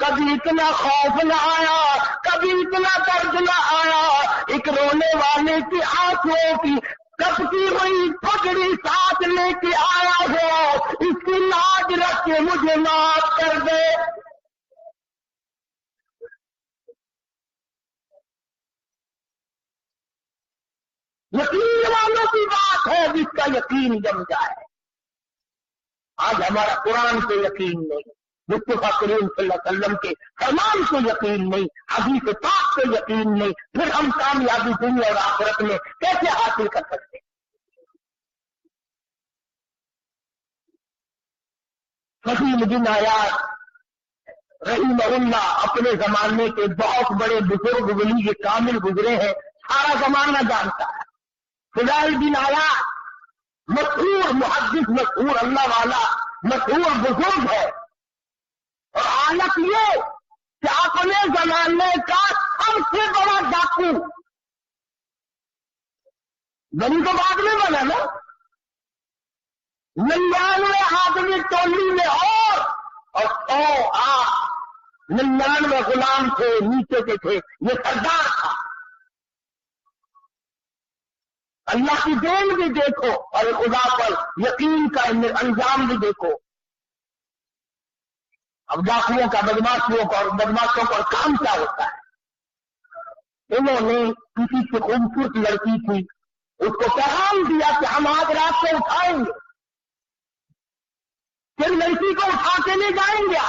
कभी इतना खौफ न आया, कभी इतना दर्द न आया। एक रोने वाले की आंखों की कपती हुई पगड़ी साथ लेके आया हो, इसकी लाज रख के मुझे माफ कर दे। यकीन वालों की बात है, जिसका यकीन जम जाए। आज हमारा कुरान पे यकीन नहीं, मुस्तफा करीम सल्लल्लाहु अलैहि वसल्लम के फरमान पे यकीन नहीं, हदीस पाक पे यकीन नहीं, फिर हम कामयाबी दुनिया और आखिरत में कैसे हासिल कर सकते? फकीर बिन आयात रहीमहुल्लाह अपने जमाने के बहुत बड़े बुजुर्ग वली के कामिल गुजरे हैं, सारा जमाना जानता है। फुज़ैल बिन आयात मशहूर मुहद्दिस, मशहूर अल्लाह वाला, मशहूर बुजुर्ग है। और हालत ये कि अपने जमाने का सबसे बड़ा डाकू, बनी तो बाद में बना ना, 99 आदमी टोली में और 99 गुलाम थे, नीचे के थे, ये सरदार था। अल्लाह की देन भी देखो और खुदा पर यकीन का अंजाम भी देखो। अब डाकुओं का, बदमाशों का काम क्या होता है? इन्होंने किसी से खूबसूरत लड़की थी, उसको पैगाम दिया कि हम आज रात को उठाएंगे, फिर लड़की को उठा के ले जाएंगे।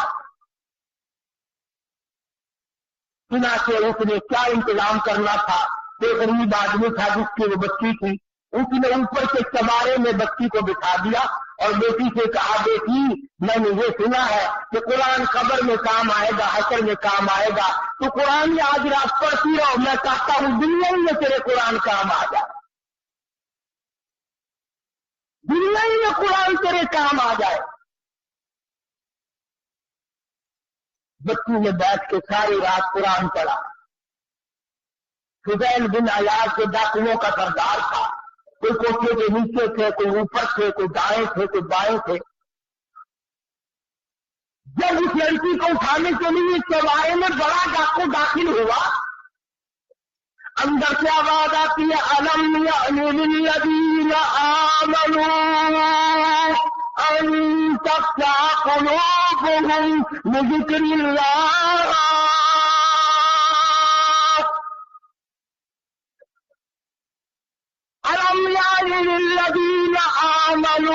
चुनाचे उसने क्या इंतजाम करना था, तो गरीब आदमी था जिसकी वो बच्ची थी, उसने ऊपर के चबारे में बच्ची को बिठा दिया और बेटी से कहा, बेटी मैंने ये सुना है कि कुरान कब्र में काम आएगा, हश्र में काम आएगा, तो कुरान में आज रात पढ़ती रहो, मैं चाहता हूं दुनिया में तेरे कुरान काम आ जाए, दुनिया में कुरान तेरे काम आ जाए। बच्ची ने बैठ के सारी रात कुरान पढ़ा। फुज़ैल बिन आयात के डाकुओं का सरदार था, कोई कोठे के नीचे थे, कोई ऊपर थे, कोई दाएं थे, कोई बाएं थे। जब उस लड़की को उठाने के लिए चौबारे में बड़ा डाकू दाखिल हुआ, अंदर से आवाज आती है, अलम यअनिल्लज़ीन आमनू अन तख़्शअ क़ुलूबुहुम लिज़िक्रिल्लाह। अलम यअनिल्लज़ीन आमनू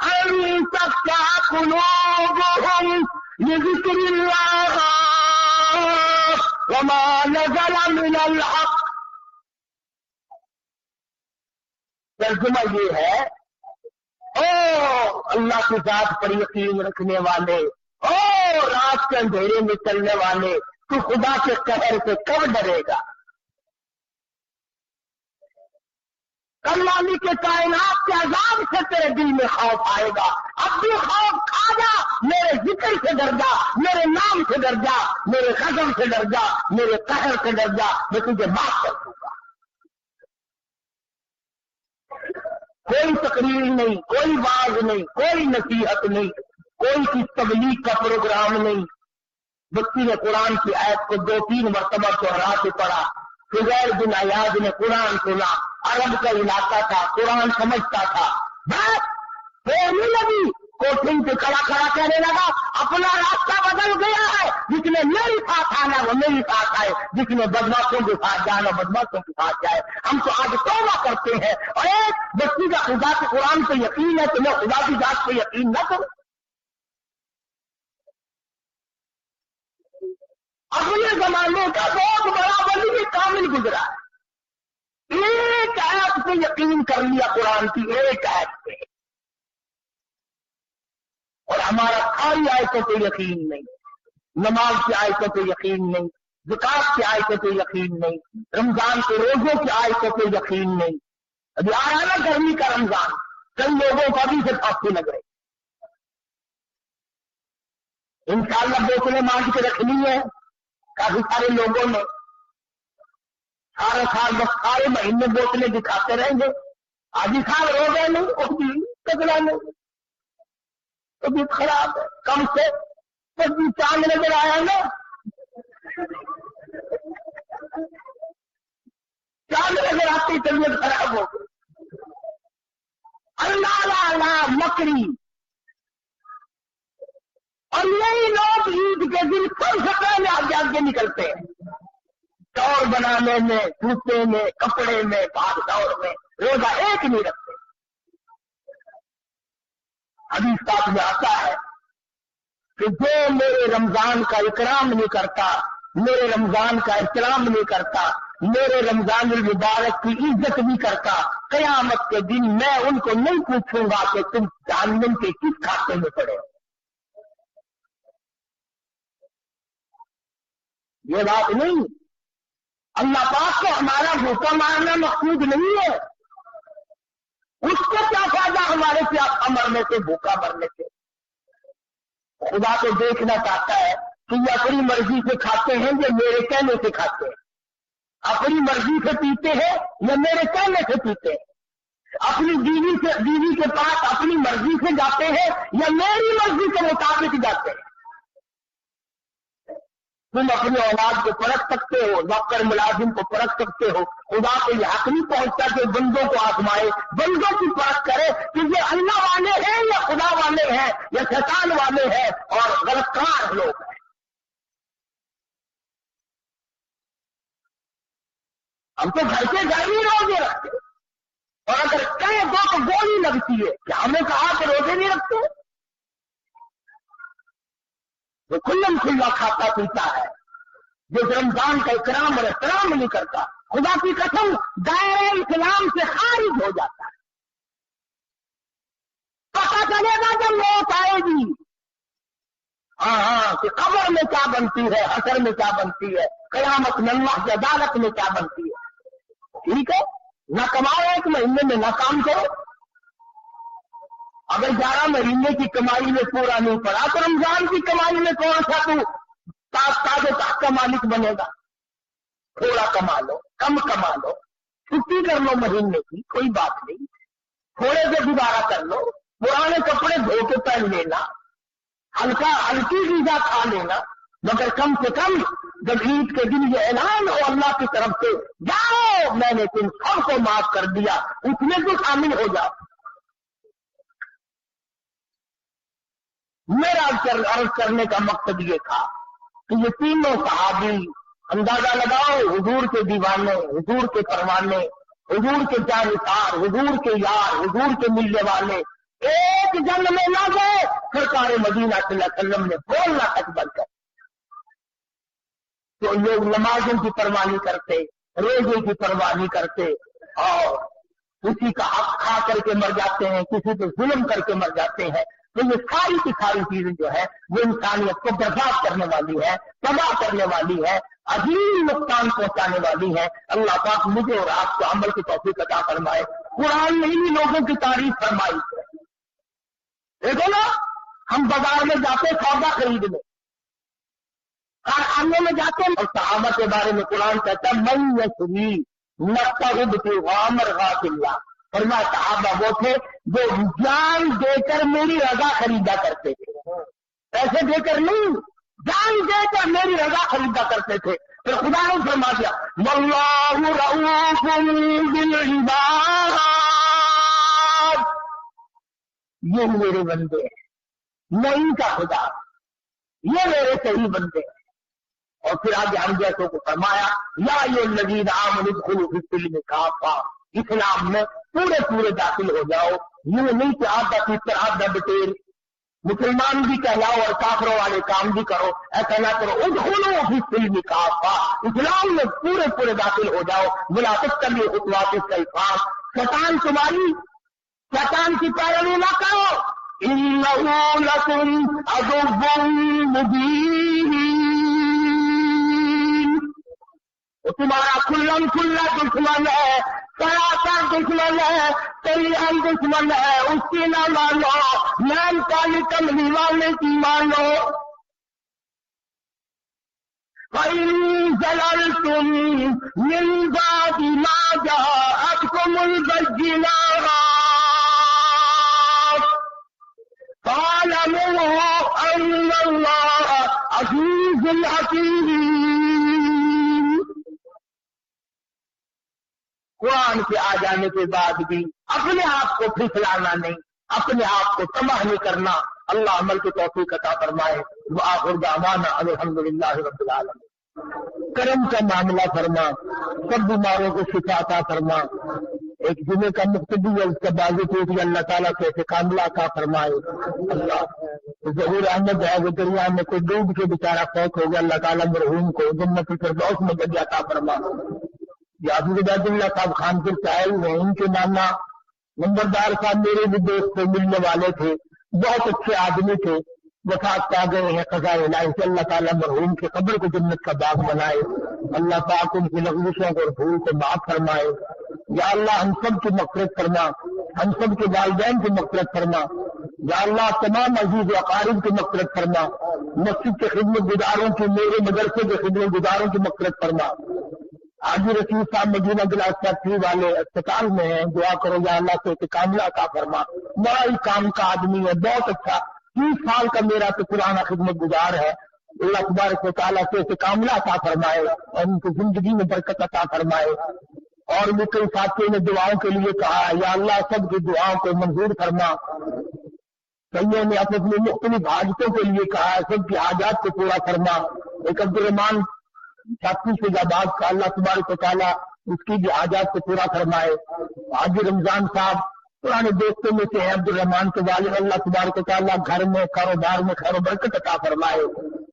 अन तख़्शअ क़ुलूबुहुम लिज़िक्रिल्लाह वमा नज़ल मिनल हक़। तर्जुमा ये है, ओ अल्लाह की जात पर यकीन रखने वाले, ओ रात के अंधेरे में चलने वाले, तू खुदा के कहर से कब डरेगा? कल मालिक के कायनात के अजाब से तेरे दिल में खौफ आएगा। अब भी खौफ खा जा, मेरे जिक्र से डर जा, मेरे नाम से डर जा, मेरे कदम से डर जा, मेरे कहर से डर जा, मैं तुझे माफ कर दूंगा। कोई तकरीर नहीं, कोई वाज नहीं, कोई नसीहत नहीं, कोई की तबलीग का प्रोग्राम नहीं। बच्ची ने कुरान की आयत को 2-3 मरतबा दोहरा के पढ़ा। फुज़ैल बिन अयाज ने कुरान सुना, अरब का इलाका था, कुरान समझता था, बस नहीं लगी, कोठरी पे खड़ा खड़ा कहने लगा, अपना रास्ता बदल गया है, जिसने मेरे साथ आना वो मेरे साथ आए, जिसने बदमाशों के साथ जाना बदमाशों के साथ जाए। हम तो आज तौबा करते हैं, और एक बच्ची का खुदा के कुरान पे यकीन है, तुम्हें खुदा की जात पे यकीन न करो। अपने जमाने का बहुत बड़ा वली कामिल गुजरा है, एक आयत पे यकीन कर लिया, कुरान की एक आयत पे, और हमारा सारी आयतों पे यकीन नहीं, नमाज की आयतों पे यकीन नहीं, ज़कात की आयतों पे यकीन नहीं, रमजान के रोजों की आयतों पे यकीन नहीं। अभी आ रहा ना गर्मी का रमजान, कई लोगों का भी से फांसी लग रही। इंशाअल्लाह बोतलें मांग के रखनी है काफी सारे लोगों ने, सारा साल बस सारे महीने बोतलें दिखाते रहेंगे, आधी साल रो गए नहीं, वो भी कचरा नहीं, तो भी खराब है। कम से बस भी चांद नजर आया ना, चांद नजर आती तबीयत खराब हो गई। अल्लाह मकरी, और यही लोग ईद के दिन सबसे पहले आगे आगे निकलते हैं, दौड़ बनाने में, जूते में, कपड़े में, भाग दौड़ में, रोजा एक नहीं रखते। हदीस पाक में आता है कि जो मेरे रमजान का इकराम नहीं करता, मेरे रमजान का इकराम नहीं करता, मेरे रमजान मुबारक की इज्जत नहीं करता, कयामत के दिन मैं उनको नहीं पूछूंगा कि तुम जहन्नम के किस खाते में पड़े हो। ये बात नहीं, अल्लाह पाक को हमारा भूखा मारना मकसूद नहीं है। उसको क्या फायदा हमारे प्यासा मरने से, भूखा मरने से। खुदा को देखना चाहता है कि ये अपनी मर्जी से खाते हैं या मेरे कहने से खाते हैं, अपनी मर्जी से पीते हैं या मेरे कहने से पीते हैं, अपनी बीवी के पास अपनी मर्जी से जाते हैं या मेरी मर्जी के मुताबिक जाते हैं। तुम अपनी औलाद को परख सकते हो, नौकर मुलाजिम को परख सकते हो, खुदा को यह हक नहीं पहुंचता कि बंदों को आजमाए, बंदों की परख करे कि ये अल्लाह वाले हैं या खुदा वाले हैं या शैतान वाले हैं और गलतकार लोग हैं। हम तो घर के घर ही रोजे रखते, और अगर कहीं तो गोली लगती है कि हमें कहा कि रोजे नहीं रखते, जो खुल्लम खुल्ला खाता पीता है, जो रमजान का इकराम और एहतराम नहीं करता, खुदा की कसम दायरे इस्लाम से खारिज हो जाता है। पता चलेगा जब मौत आएगी, हाँ कि कब्र में क्या बनती है, हशर में क्या बनती है, कयामत में अल्लाह की अदालत में क्या बनती है। ठीक है, न कमाओ एक महीने में, न काम करो। अगर 11 महीने की कमाई में पूरा नहीं पड़ा तो रमजान की कमाई में कौन सा तू ताज का मालिक बनेगा। थोड़ा कमा लो, कम कमा लो, छुट्टी कर लो महीने की, कोई बात नहीं, थोड़े से गुजारा कर लो, पुराने कपड़े धो के पहन लेना, हल्की ग़िज़ा खा लेना, मगर कम से कम जब ईद के दिन ये ऐलान हो अल्लाह की तरफ से, जाओ मैंने तुम सबको माफ कर दिया, उसमें तो शामिल हो जाओ। मेरा अर्ज करने का मकसद ये था कि ये तीनों सहाबी, अंदाजा लगाओ, हुजूर के दीवाने, हुजूर के परवाने, हुजूर के जानिसार, हुजूर के यार, हुजूर के मिलने वाले, एक जंग में ना गए, सरकार मदीना सल्लल्लाहु अलैहि वसल्लम ने बोलना तक बंद कर। तो लोग नमाजों की परवाह नहीं करते, रोजे की परवाह नहीं करते, और किसी का हक खा करके मर जाते हैं, किसी पे जुल्म करके मर जाते हैं। तो ये सारी की सारी चीजें जो है वो इंसानियत को बर्बाद करने वाली है, तबाह करने वाली है, अजीम नुकसान पहुंचाने वाली है। अल्लाह पाक मुझे और आपको अमल की तौफीक अता फरमाए। कुरान ने ही लोगों की तारीफ फरमाई। देखो ना, हम बाजार में जाते सौदा खरीदने, कारखाने में जाते हैं, और सहाबा के बारे में कुरान कहता है मन यशरी नक्ता फरमाया सहाबा वो थे जो जान देकर मेरी रजा खरीदा करते थे, पैसे देकर नहीं, जान देकर मेरी रजा खरीदा करते थे। फिर खुदा ने फरमा दिया वल्लाहु रऊफुन बिल इबाद, ये मेरे बंदे हैं, मैं इनका खुदा, ये मेरे सही बंदे हैं। और फिर आगे हम जैसों को फरमाया या ये लजीद आमनुदखुलू फिस्सिल्म काफा, इस्लाम में पूरे पूरे दाखिल हो जाओ। यूं नहीं कि आधा तीसरा आधा बटेर, मुसलमान भी कहलाओ और काफरों वाले काम भी करो, ऐसा ना करो। उदखुलू फिस्सिल्म काफा, इस्लाम में पूरे पूरे दाखिल हो जाओ। वला तत्तबिउ खुतवाति शैतान, शैतान तुम्हारी, शैतान की पैरवी ना करो। इन्नहु लकुम अदुव्वुम मुबीन, वो तुम्हारा खुल्लम खुल्ला दुश्मन है, सरासर दुश्मन है, तलीम दुश्मन है। उसकी ना मानो, नाम काली कमली वाले की मानो। फ़इन ज़ललतुम मिन बादि मा जाअतकुमुल बय्यिनात फ़अलमू अन्नल्लाह अज़ीज़ुल हकीम। कुरान के आ जाने के बाद भी अपने आप को फिसलाना नहीं, अपने आप को तबाह नहीं करना। अल्लाह अमल की तौफीक अता फरमाए। व आखिर दावाना अल्हम्दुलिल्लाहि रब्बिल आलमीन। करम का मामला फरमा, सब बीमारों को शिफा अता फरमा। एक जुमे का मुक्तदी है, उसका बाजू टूट गया, अल्लाह ताला से ऐसे कामला अता फरमाए। अल्लाह ज़हूर अहमद है, वो दरिया में कोई डूब के बेचारा फौत हो गया, अल्लाह ताला मरहूम को जन्नत फिरदौस में जगह अता फरमा। यादुल उबैदुल्लाह साहब खानपुर से आए हुए, उनके नाना नंबरदार साहब मेरे भी दोस्त थे, मिलने वाले थे, बहुत अच्छे आदमी थे, वफात पा गए हैं। क़ज़ा इलाही से अल्लाह ताला मरहूम की कब्र को जन्नत का बाग बनाए। अल्लाह पाक उनकी लग़ज़िशों को और भूल को माफ फरमाए। या अल्लाह हम सब की मग़फ़िरत फरमा, हम सब के वालिदैन की मग़फ़िरत फरमा। या अल्लाह तमाम अज़ीज़ व अक़ारिब की मग़फ़िरत फरमा। मस्जिद के खिदमत गुजारों की, मेरे मदरसे के खिदमत गुजारों की मग़फ़िरत फरमा। हाजी रशीद साहब मदीना गिलास फैक्ट्री वाले अस्पताल में हैं, दुआ करो या अल्लाह से कामला अता फरमा। बड़ा ही काम का आदमी है, बहुत अच्छा, 30 साल का मेरा तो पुराना खिदमत गुजार है। अल्लाह तबारक व तआला से कामला अता फरमाए और उनकी जिंदगी में बरकत अता फरमाए। और भी कई साथियों ने दुआओं के लिए कहा, या अल्लाह सबकी दुआओं को मंजूर फरमा। कईयों ने अपनी मुख्तलिफ हाजतों के लिए कहा, सबकी हाजात को पूरा फरमा। एक अब्दुर्रहमान छाती से जाबाज का, अल्लाह तबारक व तआला उसकी भी हाजात को पूरा फरमाए। हाजी रमजान साहब पुराने दोस्तों में से हैं, अब्दुर्रहमान के वालिद, अल्लाह तबारक व तआला घर में, कारोबार में खैर बरकत अता फरमाए।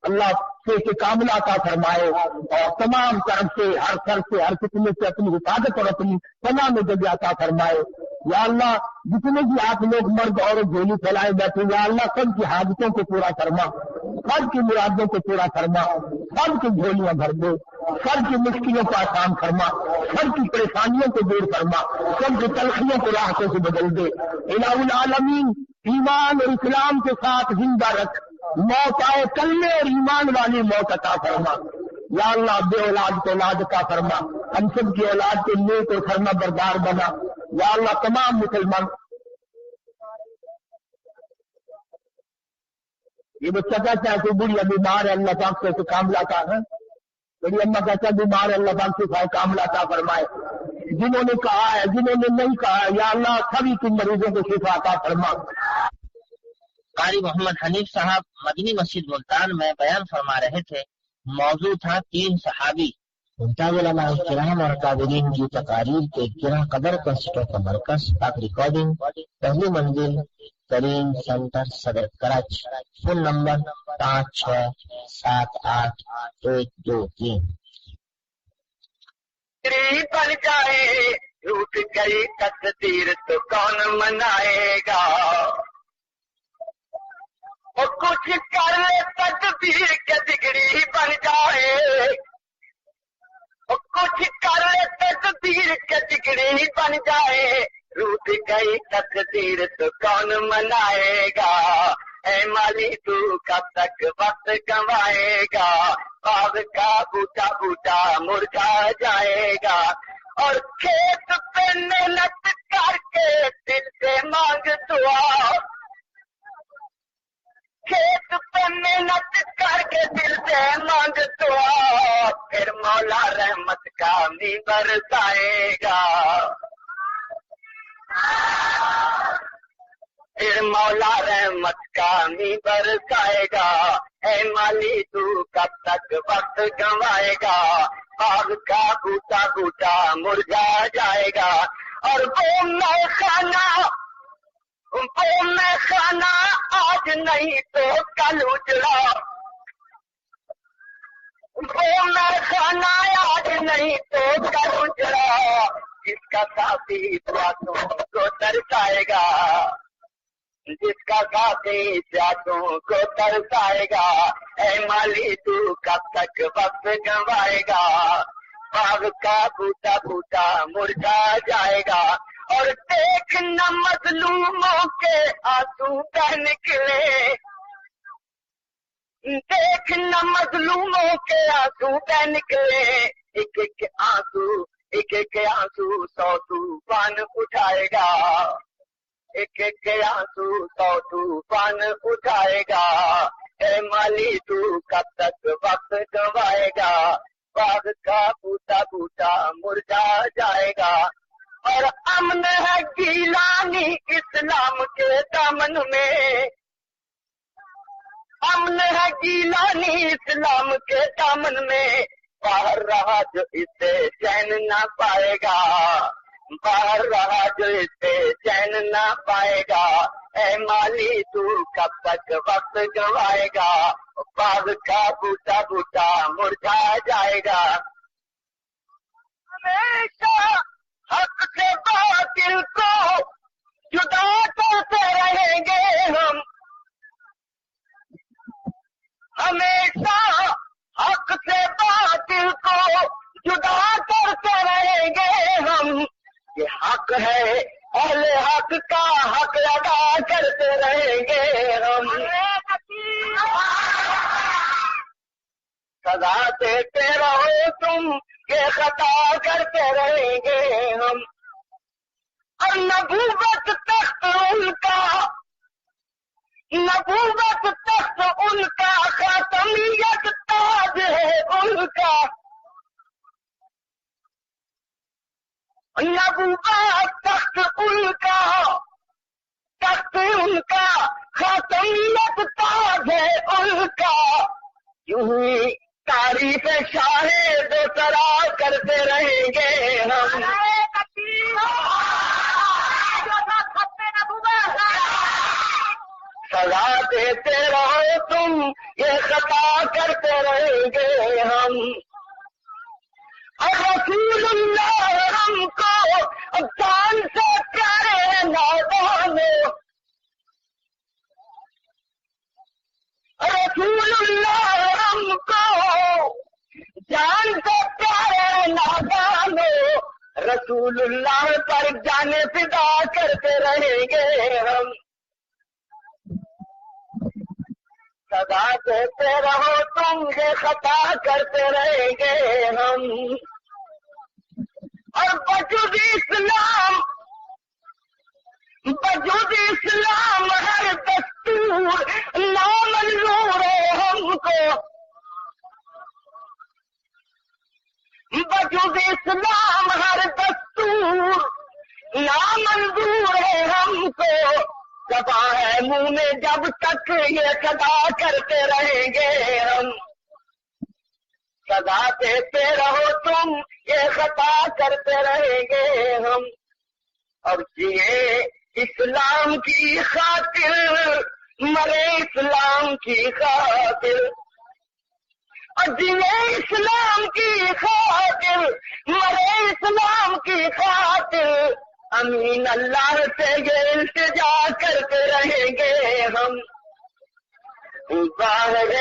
अल्लाह से कामला अता फरमाए और तमाम तरफ से, हर सर से, हर किस्म से अपनी हिफाजत और अपनी पनाह में जगह अता फरमाए। या अल्लाह जितने भी आप लोग मर्द और झोली फैलाए बैठे, या अल्लाह सबकी हाजतों को पूरा फरमा, सबकी मुरादों को पूरा फरमा, सबकी झोलियां भर दे, सबकी मुश्किलों को आसान फरमा, सबकी परेशानियों को दूर फरमा, सबकी तलखियों को राहतों से बदल दे। इलाहुल आलमीन ईमान और इस्लाम के साथ जिंदा रख, मौत आए कलमे और ईमान वाली मौत अता फरमा। या अल्लाह बे औलाद को औलाद अता फरमा, हम सब की औलाद के नेक और फरमा बरदार बना। या अल्लाह तमाम मुसलमान, ये बच्चा कहता है कि बुढ़िया बीमार है, अल्लाह पाक से कामला का है, बड़ी अम्मा कहता बीमार है, अल्लाह पाक से कामला का फरमाए। जिन्होंने कहा है, जिन्होंने नहीं कहा, या अल्लाह सभी के मरीजों को शिफा अता फरमा। कारी मोहम्मद हनीफ साहब मदनी मस्जिद मुल्तान में बयान फरमा रहे थे। मौजू था 3 सहाबी। उलमा-ए-किराम और काबिरीन की तकारीर के गिरा कदर कैसेटों का मरकज, पाक रिकॉर्डिंग, पहली मंजिल, ترین سینٹر صدر کراچی۔ Phone number 56781223۔ بن جائے روٹ گئی تقدیر تو کون منائے گا، اور کچھ کر لے تقدیر کے بگڑی بن جائے، اور کچھ کر لے تقدیر کے بگڑی بن جائے، روٹ گئی تقدیر تو کون منائے گا، اے مالی تو کب تک وقت گنوائے گا، باغ کا بوٹا بوٹا مرجھا جائے گا، اور کھیت پہ محنت کر کے دل سے مانگ دعا، کھیت پہ محنت کر کے دل سے مانگ دعا، پھر مولا رحمت کا می برسائے گا، پھر مولا رحمت کا می برسائے گا، اے مالی تو کب تک وقت گنوائے گا، باغ کا بوٹا بوٹا مرجھا جائے گا، اور وہ میں خانہ آج نہیں تو کل اجڑا، وہ میں خانہ آج نہیں تو کل اجڑا، جس کا ساتھی پیاسوں کو ترسائے گا، جس کا ساتھی پیاسوں کو ترسائے گا، اے مالی تو کب تک وقت گنوائے گا، باغ کا بوٹا بوٹا مرجھا جائے گا، اور دیکھنا مظلوموں کے آنسو بہ نکلے، دیکھنا مظلوموں کے آنسو بہ نکلے، ایک ایک آنسو 100 طوفان اٹھائے گا، ایک ایک آنسو 100 طوفان اٹھائے گا، اے مالی تو کب تک وقت گنوائے گا، باغ کا بوٹا بوٹا مرجھا جائے گا، اور امن ہے گیلانی اسلام کے دامن میں، امن ہے گیلانی اسلام کے دامن میں، باہر رہا جو اسے چین نہ پائے گا، باہر رہا جو اسے چین نہ پائے گا، اے مالی تو کب تک وقت گنوائے گا، باغ کا بوٹا بوٹا مرجھا جائے گا، ہمیشہ حق سے باطل کو جدا کرتے رہیں گے ہم، ہمیشہ حق سے باطل کو جدا کرتے رہیں گے ہم، یہ حق ہے اہل حق کا حق ادا کرتے رہیں گے ہم، سزا دیتے رہو تم یہ خطا کرتے رہیں گے ہم، اور نبوت تخت ان کا، نبوت تخت ان کا، خاتمیت تاج ہے ان کا، نبوت تخت ان کا، تخت ان کا، خاتمیت تاج ہے ان کا، یوں ہی تعریف شاہ دو سرا کرتے رہیں گے ہم، سزا دیتے رہو تم یہ خطا کرتے رہیں گے ہم، اور رسول اللہ ہم کو جان سے پیارے نادانو، رسول اللہ ہم کو جان سے پیارے نادانو، رسول اللہ پر جان فدا کرتے رہیں گے ہم، سزا دیتے رہو تم یہ خطا کرتے رہیں گے ہم، اور وجود اسلام ہر دستور نامنظور ہے ہم کو، وجود اسلام ہر دستور نامنظور ہے ہم کو، زباں ہے منہ میں جب تک یہ صدا کرتے رہیں گے ہم، سزا دیتے رہو تم یہ خطا کرتے رہیں گے ہم، اور جیے اسلام اسلام کی خاطر مرے اسلام کی خاطر جیے اسلام کی خاطر مرے اسلام کی خاطر امین اللہ سے یہ التجا کرتے رہیں گے ہم باہر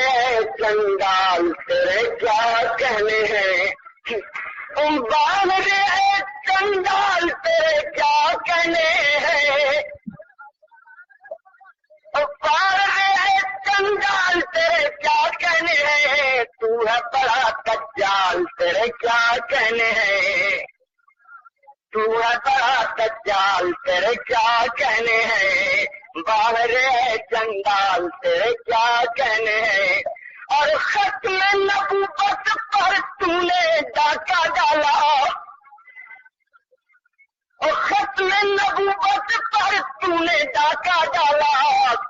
چنگال تیرے کیا کہنے ہیں باہر چنگال تیرے کیا کہنے ہیں باہر چنگال تیرے کیا کہنے ہیں تو ہے بڑا دجال تیرے کیا کہنے ہیں تو ہے بڑا دجال تیرے کیا کہنے ہیں باہر چنگال تیرے کیا کہنے ہیں اور ختم نبوت پر تو نے ڈاکہ ڈالا اور ختم نبوت پر تو نے ڈاکہ ڈالا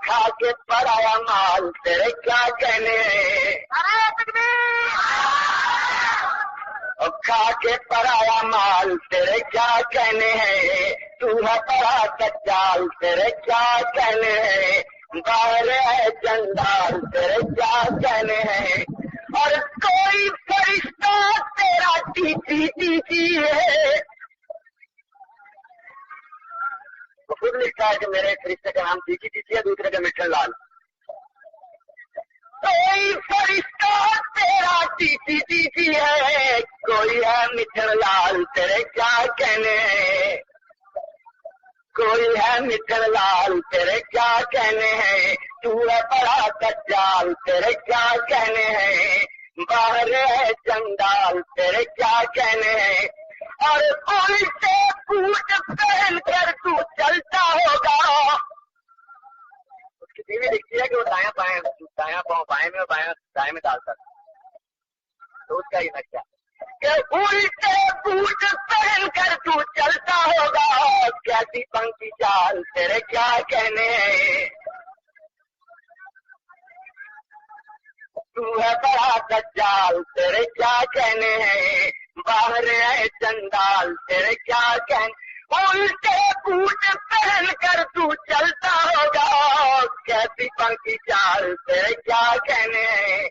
کھا کے پڑایا مال تیرے کیا کہنے ہیں اور کھا کے پڑایا مال تیرے کیا کہنے ہیں تو ہے بڑا دجال تیرے کیا کہنے ہیں باہر چنگال تیرے کیا کہنے ہیں اور کوئی فرشتہ تیرا ٹی ہے وہ خود لکھتا ہے کہ میرے فرشتے کا نام ٹی ہے دوسرے کا مٹھن لال کوئی فرشتہ تیرا ٹی ہے کوئی ہے مٹھن لال تیرے کیا کہنے ہیں کوئی ہے مٹھن لال تیرے کیا کہنے ہیں تو ہے بڑا دجال تیرے کیا کہنے ہیں باہر چنگال تیرے کیا کہنے ہیں اور الٹے بوٹ پہن کر تو چلتا ہوگا اس کی بیوی لکھتی ہے کہ وہ دایاں پاؤں بائیں میں اور بائیں دائیں میں ڈالتا تو اس کا ہی نقشہ کہ الٹے بوٹ پہن کر تو چلتا ہوگا کیسی پنکھی چال تیرے کیا کہنے ہیں تو ہے بڑا دجال تیرے کیا کہنے ہیں باہر چنگال تیرے کیا کہنے الٹے بوٹ پہن کر تو چلتا ہوگا کیسی پنکھی چال تیرے کیا کہنے ہیں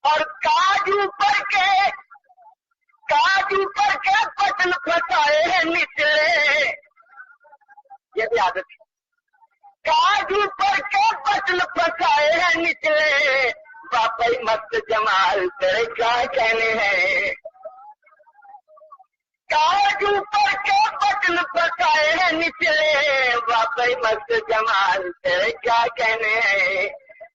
اور کاجو پر کے پتن پھنسائے ہیں نچلے یہ بھی عادت ہے کاجو پر کے پتن پھنسائے ہیں نچلے واپس مست جمال تیرے کیا کہنے ہیں کاجو پر کے پتن پھنسائے ہیں نچلے واپس مست جمال تیرے کیا کہنے ہیں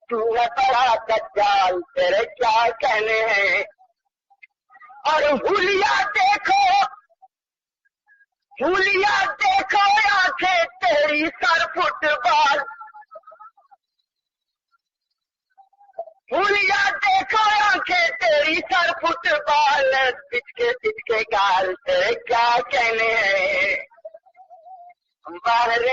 تو ہے بڑا دجال تیرے کیا کہنے ہیں اور ہولیا دیکھو آنکھیں تیری سر فٹ بال ہولیا دیکھو آنکھیں تیری سر فٹ بال پچکے گال تیرے کیا کہنے ہیں باہر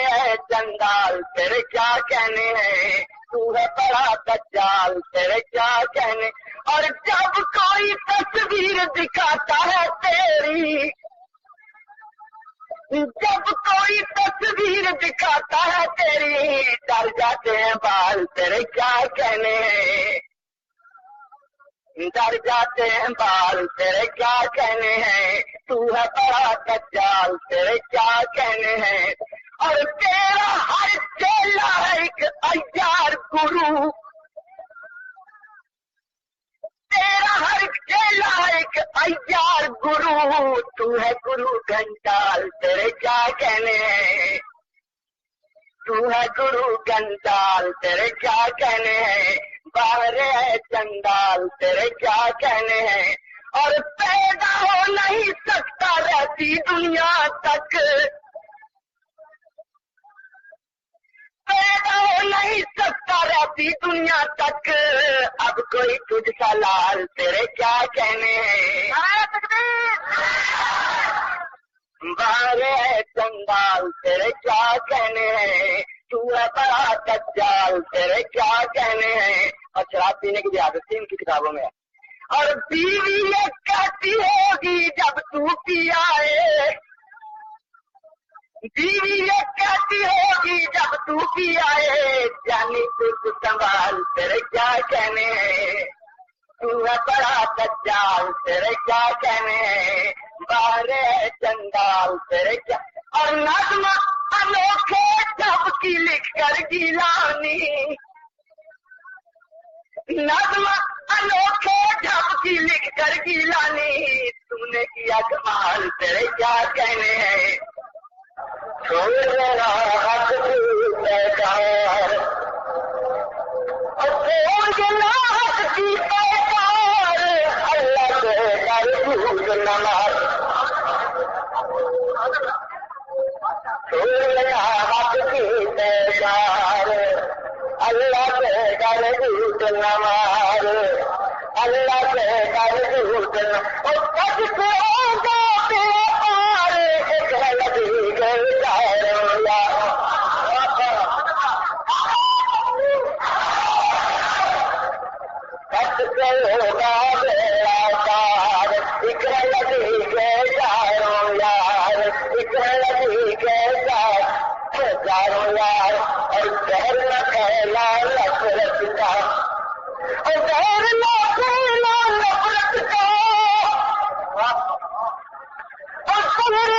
چنگال تیرے کیا کہنے ہیں تو ہے بڑا دجال تیرے کیا کہنے اور جب کوئی تصویر دکھاتا ہے تیری جب کوئی تصویر دکھاتا ہے تیری ڈر جاتے ہیں بال تیرے کیا کہنے ہیں ڈر جاتے ہیں بال تیرے کیا کہنے ہیں تو ہے بڑا دجال تیرے کیا کہنے ہیں اور تیرا ہر چیلا ہے ایک عیار گرو تیرا ہر چیلا ہے ایک عیار گرو تو ہے گرو گھنٹال تیرے کیا کہنے ہیں تو ہے گرو گھنٹال تیرے کیا کہنے ہیں باہر چنگال تیرے کیا کہنے ہیں اور پیدا ہو نہیں سکتا رہتی دنیا تک پیدا ہو نہیں سکتا رہتی دنیا تک اب کوئی تجھ کا لال تیرے کیا کہنے ہیں باہر چنگال تیرے کیا کہنے ہیں تو ہے بڑا دجال تیرے کیا کہنے ہیں اور شراب پینے کی بھی عادت تھی ان کی کتابوں میں اور بیوی یہ کہتی ہوگی جب تو پی آئے بیوی یہ کہتی بھی ہوگی جب تو بھی آئے، جانی تجھ سنبھال تیرے کیا کہنے ہیں، تو ہے بڑا دجال تیرے کیا کہنے ہیں، بارے چندال تیرے کیا، اور نظم انوکھے جب کی لکھ کر گیلانی، نظم انوکھے جب کی لکھ کر گیلانی، تم نے کیا کمال تیرے کیا کہنے ہیں، چھوڑ میرا حق کی پیدار، حق کی پیدار، اللہ کے در جھوٹ نہ مار، چھوڑ میرا حق کی پیدار، اللہ کے در جھوٹ نہ مار، اللہ کے در جھوٹ نہ، اور سب سے ہوگا بے پار، ایک لگی گئی جائے سب سے ہوگا میرا پار، اکر لگی کے جاروں یار، اکر لگی کے جاروں یار، اور زہر نہ پھیلا نفرت کا، اور زہر نہ پھیلا نفرت کا، اور صبر